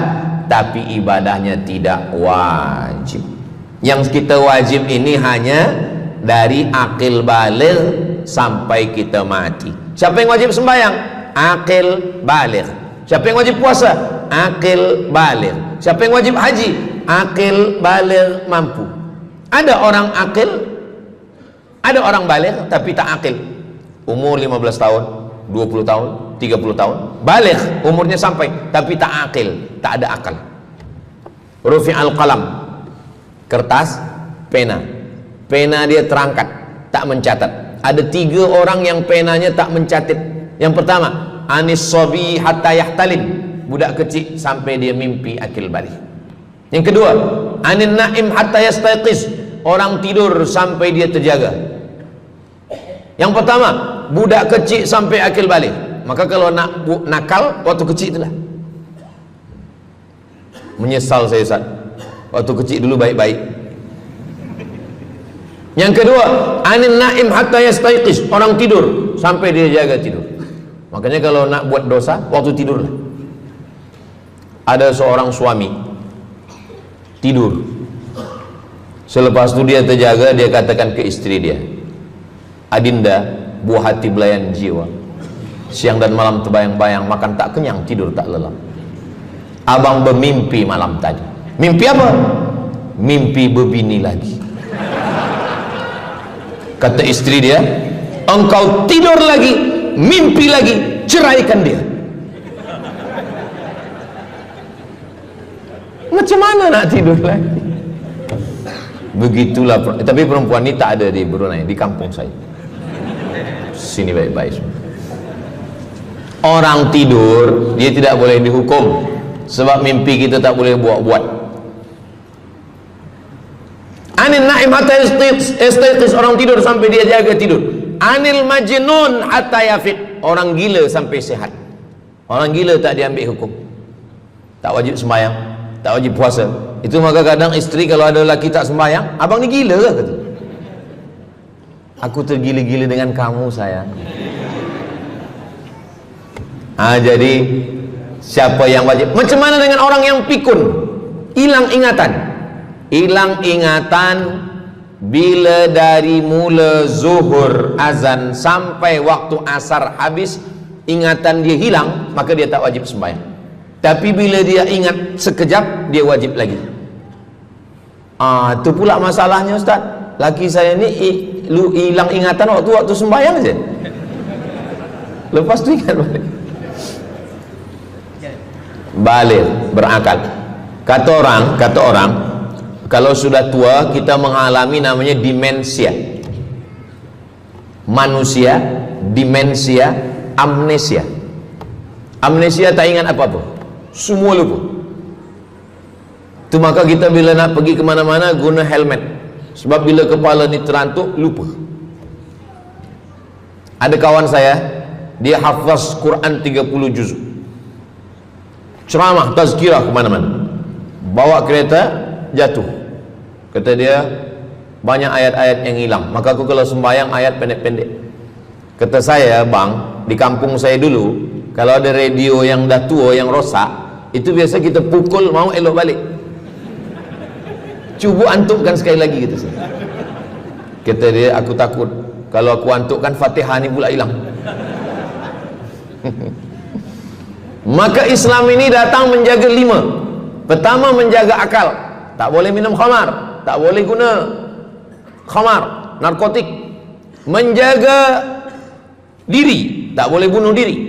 tapi ibadahnya tidak wajib. Yang kita wajib ini hanya dari akil baligh sampai kita mati. Siapa yang wajib sembahyang? Akil baligh. Siapa yang wajib puasa? Akil baligh. Siapa yang wajib haji? Akil baligh mampu. Ada orang akil, ada orang baligh tapi tak akil. Umur 15 tahun, 20 tahun, 30 tahun, baligh, umurnya sampai, tapi tak akil, tak ada akal. Rufi'al qalam, kertas, pena. Pena dia terangkat, tak mencatat. Ada 3 orang yang penanya tak mencatat. Yang pertama, anis sobi hatta yahtalim, budak kecil sampai dia mimpi akil balik. Yang kedua, anin naim hatta yastayqiz, orang tidur sampai dia terjaga. Yang pertama, budak kecil sampai akil balik. Maka kalau nak nakal waktu kecil itulah. Menyesal saya Ustaz, waktu kecil dulu baik-baik. Yang kedua, anin naim hatta yastayqiz, orang tidur sampai dia jaga tidur. Makanya kalau nak buat dosa waktu tidur. Ada seorang suami tidur, selepas itu dia terjaga, dia katakan ke istri dia, Adinda, buah hati belayan jiwa, siang dan malam terbayang-bayang, makan tak kenyang, tidur tak lelap. Abang bermimpi malam tadi. Mimpi apa? Mimpi berbini lagi. Kata istri dia, engkau tidur lagi, mimpi lagi, ceraikan dia. Macam mana nak tidur lagi? Begitulah. Tapi perempuan ini tak ada di Brunei, di kampung saya. Sini baik-baik. Orang tidur dia tidak boleh dihukum, sebab mimpi kita tak boleh buat-buat. Anil naim hatta yastayqis, orang tidur sampai dia jaga tidur. Anil majnun hatta yafiq, orang gila sampai sehat. Orang gila tak diambil hukum, tak wajib sembahyang, tak wajib puasa. Itu maka kadang isteri kalau ada lelaki tak sembahyang, abang ni gila ke? Kata, aku tergila-gila dengan kamu sayang. Jadi siapa yang wajib? Macam mana dengan orang yang pikun, hilang ingatan? Hilang ingatan bila dari mula zuhur azan sampai waktu asar habis, ingatan dia hilang, maka dia tak wajib sembahyang. Tapi bila dia ingat sekejap, dia wajib lagi. Itu pula masalahnya Ustaz. Laki saya ni hilang ingatan waktu sembahyang je. Lepas tu ingat balik berakal. Kata orang kalau sudah tua kita mengalami namanya demensia. Manusia demensia, amnesia. Amnesia tak ingat apa-apa, semua lupa. Tu maka kita bila nak pergi ke mana-mana guna helmet, sebab bila kepala ni terantuk lupa. Ada kawan saya, dia hafaz Quran 30 juz, ceramah tazkirah ke mana-mana, bawa kereta jatuh. Kata dia banyak ayat-ayat yang hilang, maka aku kalau sembahyang ayat pendek-pendek. Kata saya, bang, di kampung saya dulu kalau ada radio yang dah tua yang rosak, itu biasa kita pukul mau elok balik. Cuba antukkan sekali lagi, kata saya. Kata dia, aku takut kalau aku antukkan Fatihah ni pula hilang. Maka Islam ini datang menjaga 5. Pertama, menjaga akal. Tak boleh minum khamar, tak boleh guna khamar, narkotik. Menjaga diri, tak boleh bunuh diri.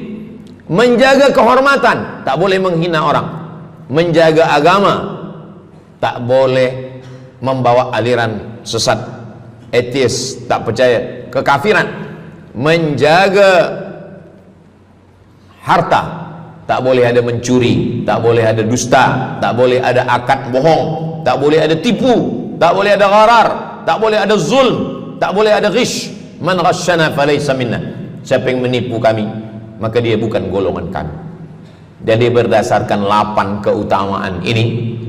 Menjaga kehormatan, tak boleh menghina orang. Menjaga agama, tak boleh membawa aliran sesat, ateis, tak percaya, kekafiran. Menjaga harta, tak boleh ada mencuri, tak boleh ada dusta, tak boleh ada akad bohong, tak boleh ada tipu, tak boleh ada gharar, tak boleh ada zulm, tak boleh ada ghish. Man ghasyana falaysa minna, siapa yang menipu kami maka dia bukan golongan kami. Jadi berdasarkan 8 keutamaan ini,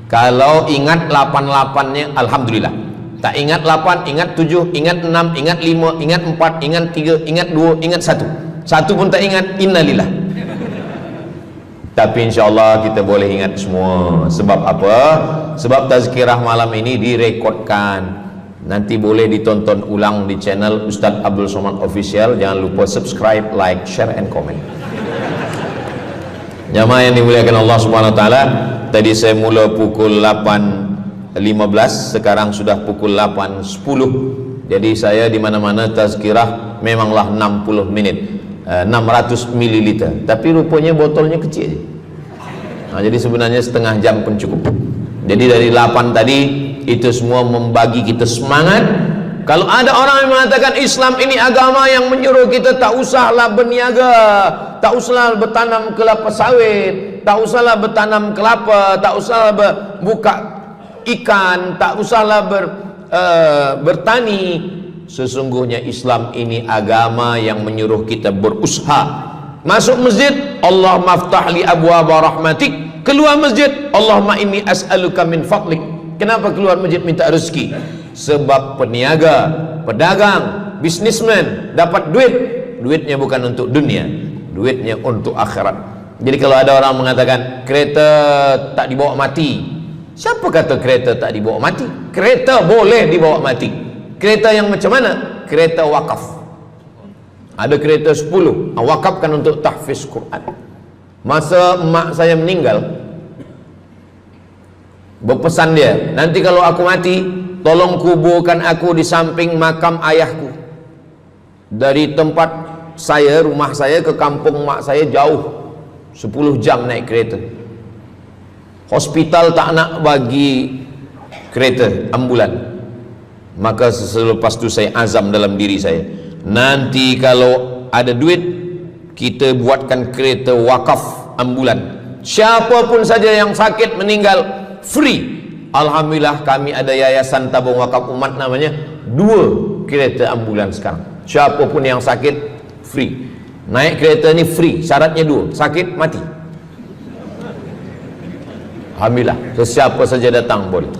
kalau ingat 8-8-nya alhamdulillah. Tak ingat 8, ingat 7, ingat 6, ingat 5, ingat 4, ingat 3, ingat 2, ingat 1. Satu pun tak ingat, innalillah. Tapi insyaAllah kita boleh ingat semua. Sebab apa? Sebab tazkirah malam ini direkodkan. Nanti boleh ditonton ulang di channel Ustaz Abdul Somad Official. Jangan lupa subscribe, like, share, and comment. Jamaah yang dimuliakan Allah Subhanahu Wa Taala, tadi saya mula pukul 8.15, sekarang sudah pukul 8.10. Jadi saya di mana-mana tazkirah memanglah 60 menit, 600 ml. Tapi rupanya botolnya kecil je. Jadi sebenarnya setengah jam pun cukup. Jadi dari 8 tadi itu semua membagi kita semangat. Kalau ada orang yang mengatakan Islam ini agama yang menyuruh kita tak usahlah berniaga, tak usahlah bertanam kelapa sawit, tak usahlah bertanam kelapa, tak usahlah buka ikan, tak usahlah bertani. Sesungguhnya Islam ini agama yang menyuruh kita berusaha. Masuk masjid, Allahumma aftah li abwaaba rahmatik. Keluar masjid, Allahumma inni as'aluka min fadlik. Kenapa keluar masjid minta rezeki? Sebab peniaga, pedagang, bisnismen dapat duit. Duitnya bukan untuk dunia, duitnya untuk akhirat. Jadi kalau ada orang mengatakan kereta tak dibawa mati, siapa kata kereta tak dibawa mati? Kereta boleh dibawa mati. Kereta yang macam mana? Kereta wakaf. Ada kereta 10, wakafkan untuk tahfiz Quran. Masa mak saya meninggal, berpesan dia, nanti kalau aku mati, tolong kuburkan aku di samping makam ayahku. Dari tempat saya, rumah saya ke kampung mak saya jauh, 10 jam naik kereta. Hospital tak nak bagi kereta ambulan. Maka selepas itu saya azam dalam diri saya, nanti kalau ada duit, kita buatkan kereta wakaf ambulan. Siapapun saja yang sakit meninggal, free, Alhamdulillah kami ada yayasan tabung wakaf umat namanya, 2 kereta ambulans sekarang. Siapapun yang sakit free. Naik kereta ni free, syaratnya 2, sakit mati. Alhamdulillah, sesiapa saja datang boleh.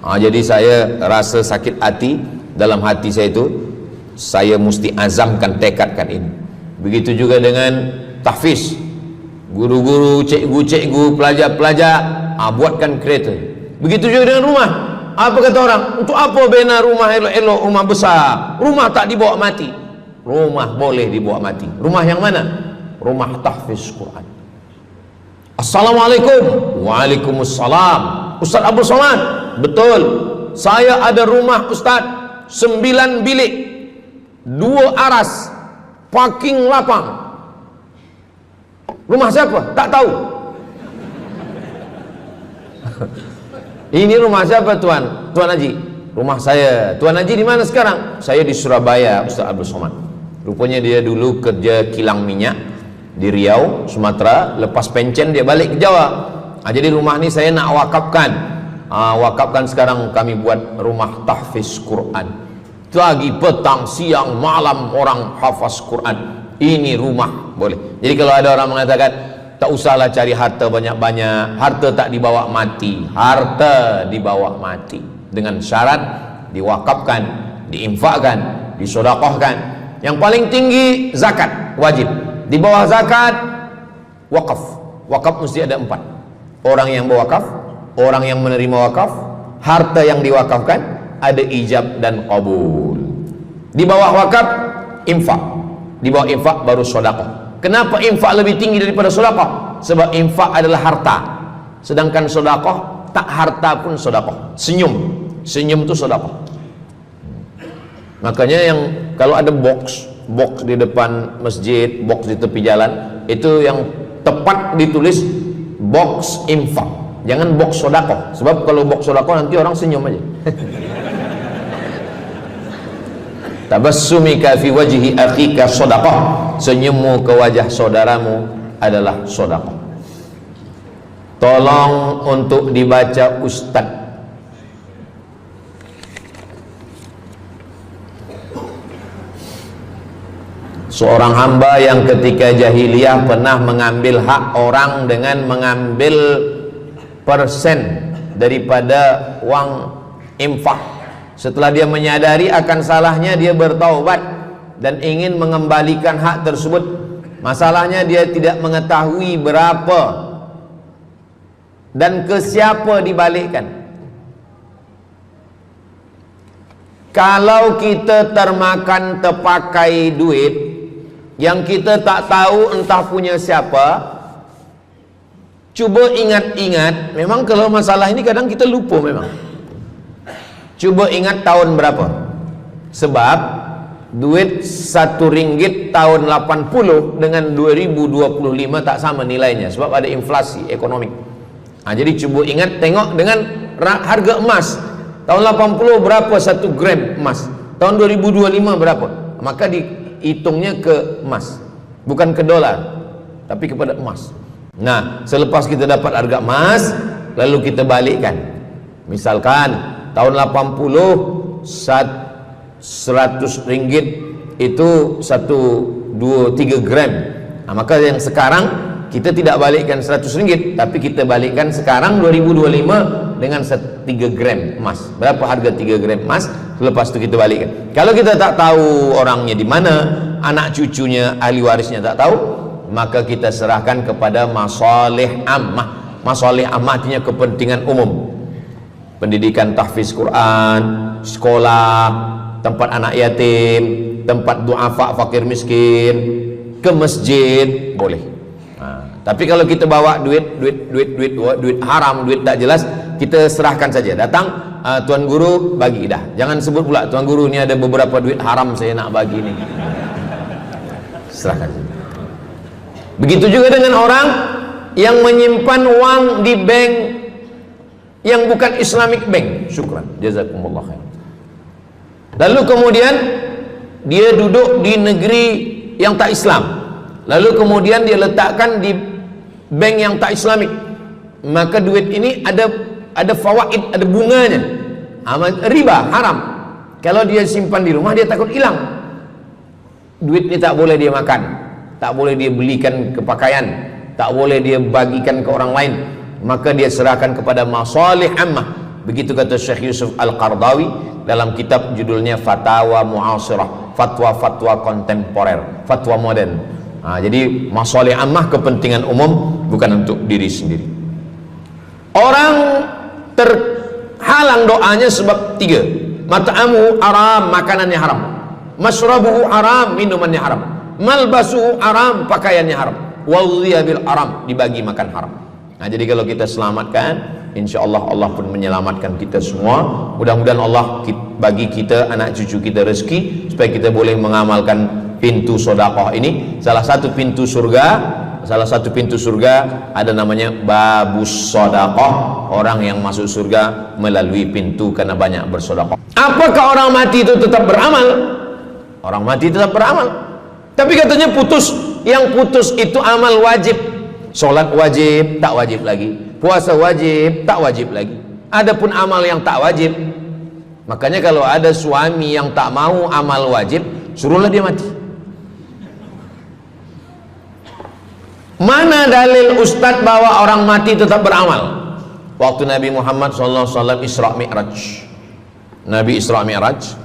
Jadi saya rasa sakit hati, dalam hati saya itu saya mesti azamkan, tekadkan ini. Begitu juga dengan tahfiz, guru-guru, cikgu-cikgu, pelajar-pelajar, buatkan kereta. Begitu juga dengan rumah. Apa kata orang? Untuk apa bina rumah elok-elok, rumah besar? Rumah tak dibawa mati. Rumah boleh dibawa mati. Rumah yang mana? Rumah tahfiz Quran. Assalamualaikum. Waalaikumsalam. Ustaz Abdul Somad, betul, saya ada rumah Ustaz, 9 bilik, 2 aras, parking lapang. Rumah siapa? Tak tahu. Ini rumah siapa Tuan? Tuan Haji. Rumah saya. Tuan Haji di mana sekarang? Saya di Surabaya, Ustaz Abdul Somad. Rupanya dia dulu kerja kilang minyak di Riau, Sumatera. Lepas pencen dia balik ke Jawa. Jadi rumah ni saya nak wakafkan. Wakafkan sekarang kami buat rumah tahfiz Quran. Pagi, petang, siang, malam orang hafaz Quran. Ini rumah boleh. Jadi kalau ada orang mengatakan tak usahlah cari harta banyak-banyak, harta tak dibawa mati. Harta dibawa mati dengan syarat diwakafkan, diinfakkan, disedekahkan. Yang paling tinggi zakat wajib. Di bawah zakat wakaf. Wakaf mesti ada 4. Orang yang berwakaf, orang yang menerima wakaf, harta yang diwakafkan, ada ijab dan qabul. Di bawah wakaf infak. Di bawah infak baru sedekah. Kenapa infak lebih tinggi daripada sedekah? Sebab infak adalah harta, sedangkan sedekah tak harta pun sedekah. Senyum itu sedekah. Makanya yang kalau ada box di depan masjid, box di tepi jalan, itu yang tepat ditulis box infak, jangan box sedekah. Sebab kalau box sedekah nanti orang senyum aja. Tabassumika fi wajhi akhika sedekah. Senyummu ke wajah saudaramu adalah sedekah. Tolong untuk dibaca Ustaz. Seorang hamba yang ketika jahiliyah pernah mengambil hak orang dengan mengambil persen daripada uang infak. Setelah dia menyadari akan salahnya, dia bertaubat dan ingin mengembalikan hak tersebut. Masalahnya dia tidak mengetahui berapa dan ke siapa dibalikkan. Kalau kita termakan terpakai duit yang kita tak tahu entah punya siapa, cuba ingat-ingat. Memang kalau masalah ini kadang kita lupa memang. Coba ingat tahun berapa. Sebab duit RM1 tahun 80 dengan 2025 tak sama nilainya, sebab ada inflasi ekonomi. Jadi coba ingat, tengok dengan harga emas. Tahun 80 berapa 1 gram emas, tahun 2025 berapa. Maka dihitungnya ke emas, bukan ke dolar, tapi kepada emas. Nah, selepas kita dapat harga emas, lalu kita balikkan. Misalkan tahun 80 100 ringgit itu 3 gram. Maka yang sekarang kita tidak balikkan 100 ringgit, tapi kita balikkan sekarang 2025 dengan 3 gram emas. Berapa harga 3 gram emas? Lepas itu kita balikkan. Kalau kita tak tahu orangnya di mana, anak cucunya, ahli warisnya tak tahu, maka kita serahkan kepada masalih ammah. Masalih ammah artinya kepentingan umum. Pendidikan tahfiz Quran, sekolah, tempat anak yatim, tempat duafa fakir miskin, ke masjid boleh. Tapi kalau kita bawa duit haram, duit tak jelas, kita serahkan saja. Datang, tuan guru bagi dah. Jangan sebut pula tuan guru ni ada beberapa duit haram saya nak bagi ni. Serahkan saja. Begitu juga dengan orang yang menyimpan uang di bank yang bukan Islamic bank. Syukran, jazakumullah khair. Lalu kemudian dia duduk di negeri yang tak Islam, lalu kemudian dia letakkan di bank yang tak Islamik. Maka duit ini ada ada fawaid, ada bunganya. Riba haram. Kalau dia simpan di rumah dia takut hilang. Duit ini tak boleh dia makan, tak boleh dia belikan ke pakaian, tak boleh dia bagikan ke orang lain, maka dia serahkan kepada masalih ammah. Begitu kata Syekh Yusuf Al-Qardawi dalam kitab judulnya Fatawa Mu'asirah, fatwa-fatwa kontemporer, fatwa modern. Jadi masalih ammah, kepentingan umum, bukan untuk diri sendiri. Orang terhalang doanya sebab 3. Mat'amuhu haram, makanannya haram. Masyrabuhu haram, minumannya haram. Malbasuhu haram, pakaiannya haram. Wadhiya bil haram, dibagi makan haram. Jadi kalau kita selamatkan, insyaallah Allah pun menyelamatkan kita semua. Mudah-mudahan Allah bagi kita, anak cucu kita rezeki, supaya kita boleh mengamalkan pintu sedekah ini. Salah satu pintu surga ada namanya babus sedekah. Orang yang masuk surga melalui pintu karena banyak bersedekah. Apakah orang mati itu tetap beramal? Orang mati tetap beramal, tapi katanya putus. Yang putus itu amal wajib. Sholat wajib, tak wajib lagi. Puasa wajib, tak wajib lagi. Adapun amal yang tak wajib, makanya kalau ada suami yang tak mau amal wajib, suruhlah dia mati. Mana dalil Ustadz bahwa orang mati tetap beramal? Waktu Nabi Muhammad SAW Isra Mi'raj, Nabi Isra Mi'raj,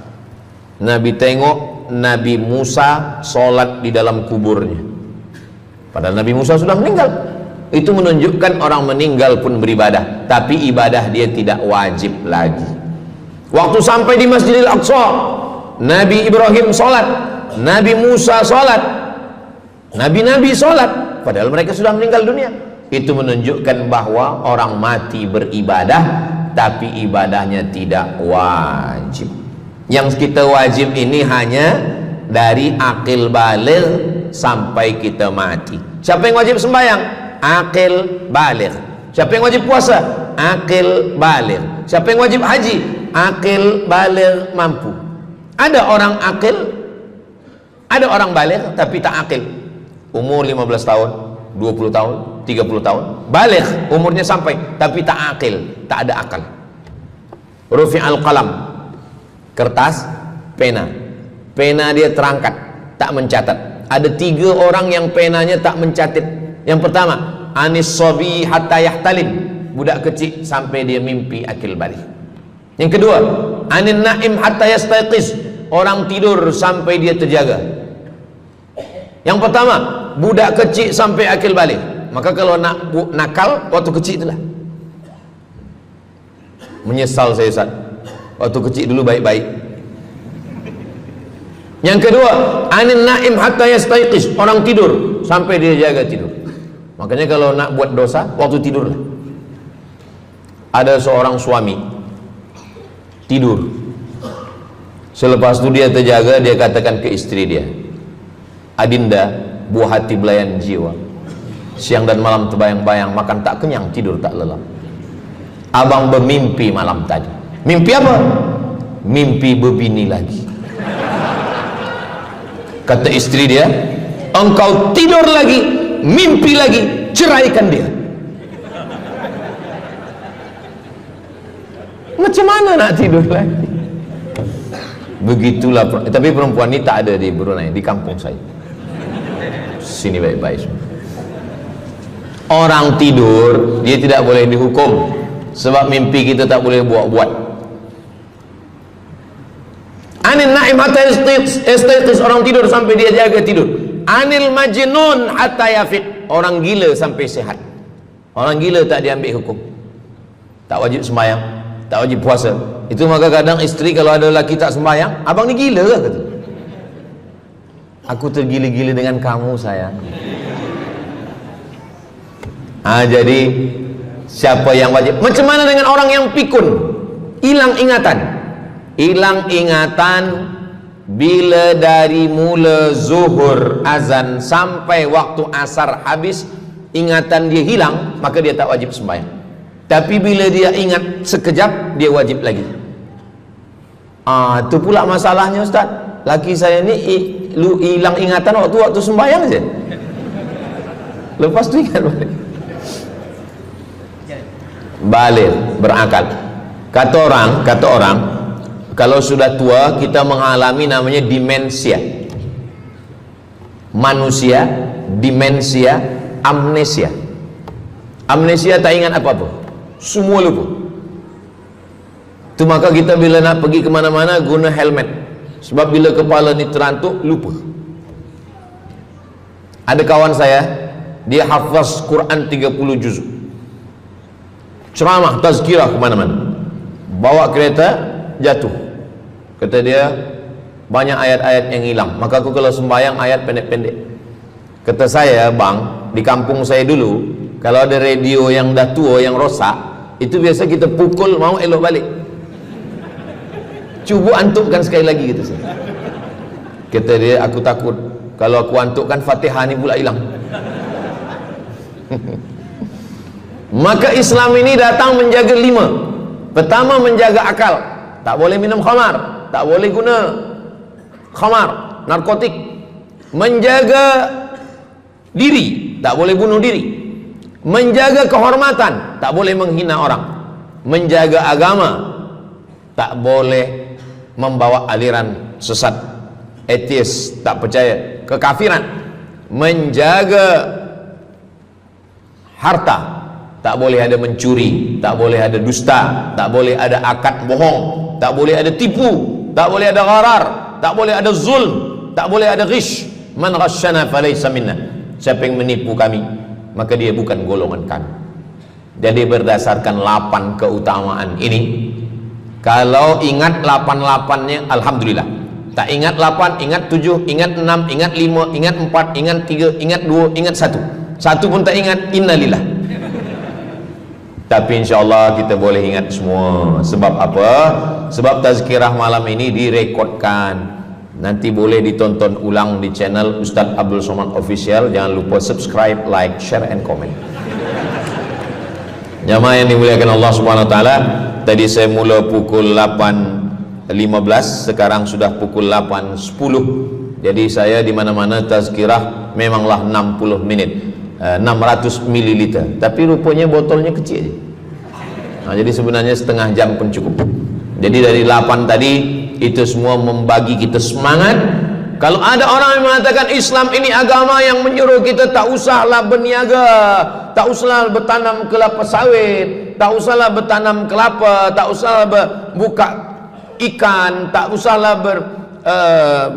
Nabi tengok Nabi Musa sholat di dalam kuburnya, padahal Nabi Musa sudah meninggal. Itu menunjukkan orang meninggal pun beribadah, tapi ibadah dia tidak wajib lagi. Waktu sampai di Masjidil Aqsa, Nabi Ibrahim sholat, Nabi Musa sholat, Nabi-Nabi sholat, padahal mereka sudah meninggal dunia. Itu menunjukkan bahwa orang mati beribadah, tapi ibadahnya tidak wajib. Yang kita wajib ini hanya dari akil baligh sampai kita mati. Siapa yang wajib sembahyang? Akil baligh. Siapa yang wajib puasa? Akil baligh. Siapa yang wajib haji? Akil baligh mampu. Ada orang akil, ada orang baligh tapi tak akil. Umur 15 tahun, 20 tahun, 30 tahun, baligh umurnya sampai, tapi tak akil, tak ada akal. Rufi'al qalam, kertas, pena dia terangkat, tak mencatat. Ada 3 orang yang penanya tak mencatat. Yang pertama, anis sobi hatta yahtalim, budak kecil sampai dia mimpi akil balik. Yang kedua, anin naim hatta yastayqiz, orang tidur sampai dia terjaga. Yang pertama, budak kecil sampai akil balik. Maka kalau nak nakal waktu kecil itulah. Menyesal saya Ustaz, waktu kecil dulu baik-baik. Yang kedua, anin naim hatta yastayqiz, orang tidur sampai dia jaga tidur. Makanya kalau nak buat dosa waktu tidurlah. Ada seorang suami tidur, selepas itu dia terjaga, dia katakan ke istri dia, Adinda, buah hati belayan jiwa, siang dan malam terbayang-bayang, makan tak kenyang, tidur tak lelap. Abang bermimpi malam tadi. Mimpi apa? Mimpi berbini lagi. Kata istri dia, engkau tidur lagi, mimpi lagi, ceraikan dia. Macam mana nak tidur lagi? Begitulah. Tapi perempuan ini tak ada di Brunei, di kampung saya. Sini baik-baik. Orang tidur dia tidak boleh dihukum, sebab mimpi kita tak boleh buat-buat. Anil naim hatta yastayqiz, orang tidur sampai dia jaga tidur. Anil majnun hatta yafiq, orang gila sampai sehat. Orang gila tak diambil hukum, tak wajib sembahyang, tak wajib puasa. Itu maka kadang isteri kalau ada lelaki tak sembahyang, abang ni gila ke? Kata, aku tergila-gila dengan kamu sayang. Jadi siapa yang wajib? Macam mana dengan orang yang pikun, hilang ingatan? Hilang ingatan bila dari mula zuhur azan sampai waktu asar habis, ingatan dia hilang, maka dia tak wajib sembahyang. Tapi bila dia ingat sekejap, dia wajib lagi. Itu pula masalahnya Ustaz. Laki saya ni hilang ingatan waktu sembahyang saja. . Lepas tu ingat balik. baligh, berakal. Kata orang kalau sudah tua kita mengalami namanya demensia. Manusia demensia, amnesia. Amnesia tak ingat apa-apa, semua lupa. Itu maka kita bila nak pergi ke mana-mana guna helmet, sebab bila kepala ni terantuk lupa. Ada kawan saya, dia hafaz Quran 30 juzuk, ceramah tazkirah kemana-mana, bawa kereta jatuh. Kata dia banyak ayat-ayat yang hilang, maka aku kalau sembahyang ayat pendek-pendek. Kata saya, bang, di kampung saya dulu kalau ada radio yang dah tua yang rosak, itu biasa kita pukul mau elok balik. Cuba antukkan sekali lagi, kata saya. Kata dia, aku takut kalau aku antukkan Fatihah ni pula hilang. Maka Islam ini datang menjaga 5. Pertama, menjaga akal. Tak boleh minum khamar, tak boleh guna khamar, narkotik. Menjaga diri, tak boleh bunuh diri. Menjaga kehormatan, tak boleh menghina orang. Menjaga agama, tak boleh membawa aliran sesat, ateis, tak percaya, kekafiran. Menjaga harta, tak boleh ada mencuri, tak boleh ada dusta, tak boleh ada akad bohong, tak boleh ada tipu, tak boleh ada gharar, tak boleh ada zulm, tak boleh ada ghish. Man ghasyana falaysa minna. Siapa yang menipu kami, maka dia bukan golongan kami. Jadi berdasarkan 8 keutamaan ini, kalau ingat 8-8-nya alhamdulillah. Tak ingat 8, ingat 7, ingat 6, ingat 5, ingat 4, ingat 3, ingat 2, ingat 1. Satu pun tak ingat, innalillah. Tapi insyaAllah kita boleh ingat semua. Sebab apa? Sebab tazkirah malam ini direkodkan, nanti boleh ditonton ulang di channel Ustaz Abdul Somad Official. Jangan lupa subscribe, like, share and comment. Jamaah yang dimuliakan Allah Subhanahu Wa Taala, tadi saya mula pukul 8.15, sekarang sudah pukul 8.10. Jadi saya di mana-mana tazkirah memanglah 60 menit, 600 ml, tapi rupanya botolnya kecil je. Jadi sebenarnya setengah jam pun cukup. Jadi dari 8 tadi itu semua membagi kita semangat. Kalau ada orang yang mengatakan Islam ini agama yang menyuruh kita tak usahlah berniaga, tak usahlah bertanam kelapa sawit, tak usahlah bertanam kelapa, tak usahlah buka ikan, tak usahlah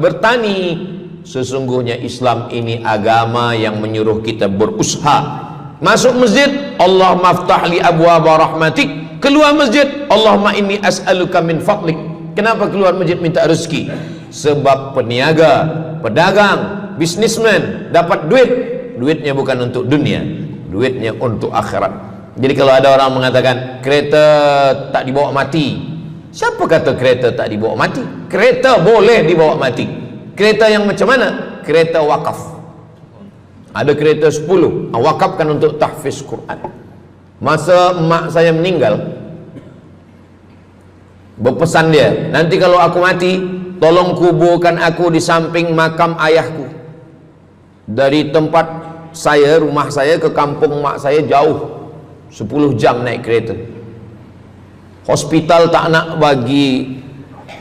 bertani. Sesungguhnya Islam ini agama yang menyuruh kita berusaha. Masuk masjid, Allah maftahli abwaaba rahmatik. Keluar masjid, Allahumma inni as'aluka min fadlik. Kenapa keluar masjid minta rezeki? Sebab peniaga, pedagang, bisnismen dapat duit, duitnya bukan untuk dunia, duitnya untuk akhirat. Jadi kalau ada orang mengatakan kereta tak dibawa mati, siapa kata kereta tak dibawa mati? Kereta boleh dibawa mati. Kereta yang macam mana? Kereta wakaf. Ada kereta 10, wakafkan untuk tahfiz Quran. Masa mak saya meninggal, berpesan dia, nanti kalau aku mati, tolong kuburkan aku di samping makam ayahku. Dari tempat saya, rumah saya ke kampung mak saya jauh, 10 jam naik kereta. Hospital tak nak bagi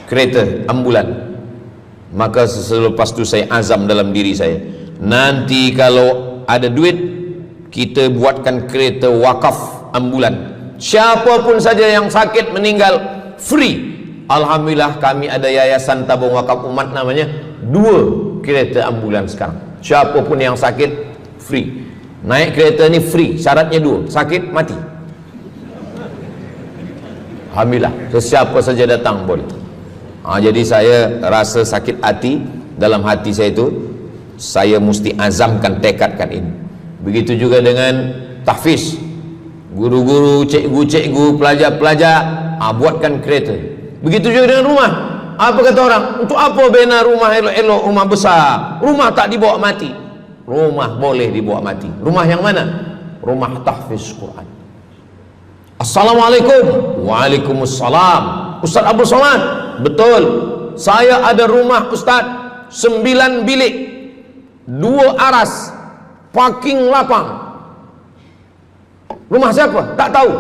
kereta ambulan. Maka selepas itu saya azam dalam diri saya, nanti kalau ada duit, kita buatkan kereta wakaf ambulan. Siapapun saja yang sakit meninggal, free. Alhamdulillah kami ada yayasan tabung wakaf umat namanya, 2 kereta ambulan sekarang. Siapapun yang sakit, free. Naik kereta ni free, syaratnya 2, sakit mati. Alhamdulillah, sesiapa saja datang boleh. Jadi saya rasa sakit hati, dalam hati saya itu saya mesti azamkan, tekadkan ini. Begitu juga dengan tahfiz, guru-guru, cikgu-cikgu, pelajar-pelajar, buatkan kereta. Begitu juga dengan rumah. Apa kata orang? Untuk apa bina rumah elok-elok, rumah besar? Rumah tak dibawa mati. Rumah boleh dibawa mati. Rumah yang mana? Rumah tahfiz Quran. Assalamualaikum. Waalaikumsalam. Ustaz Abdul Somad, betul, saya ada rumah Ustaz, 9 bilik, 2 aras, parking lapang. Rumah siapa? Tak tahu.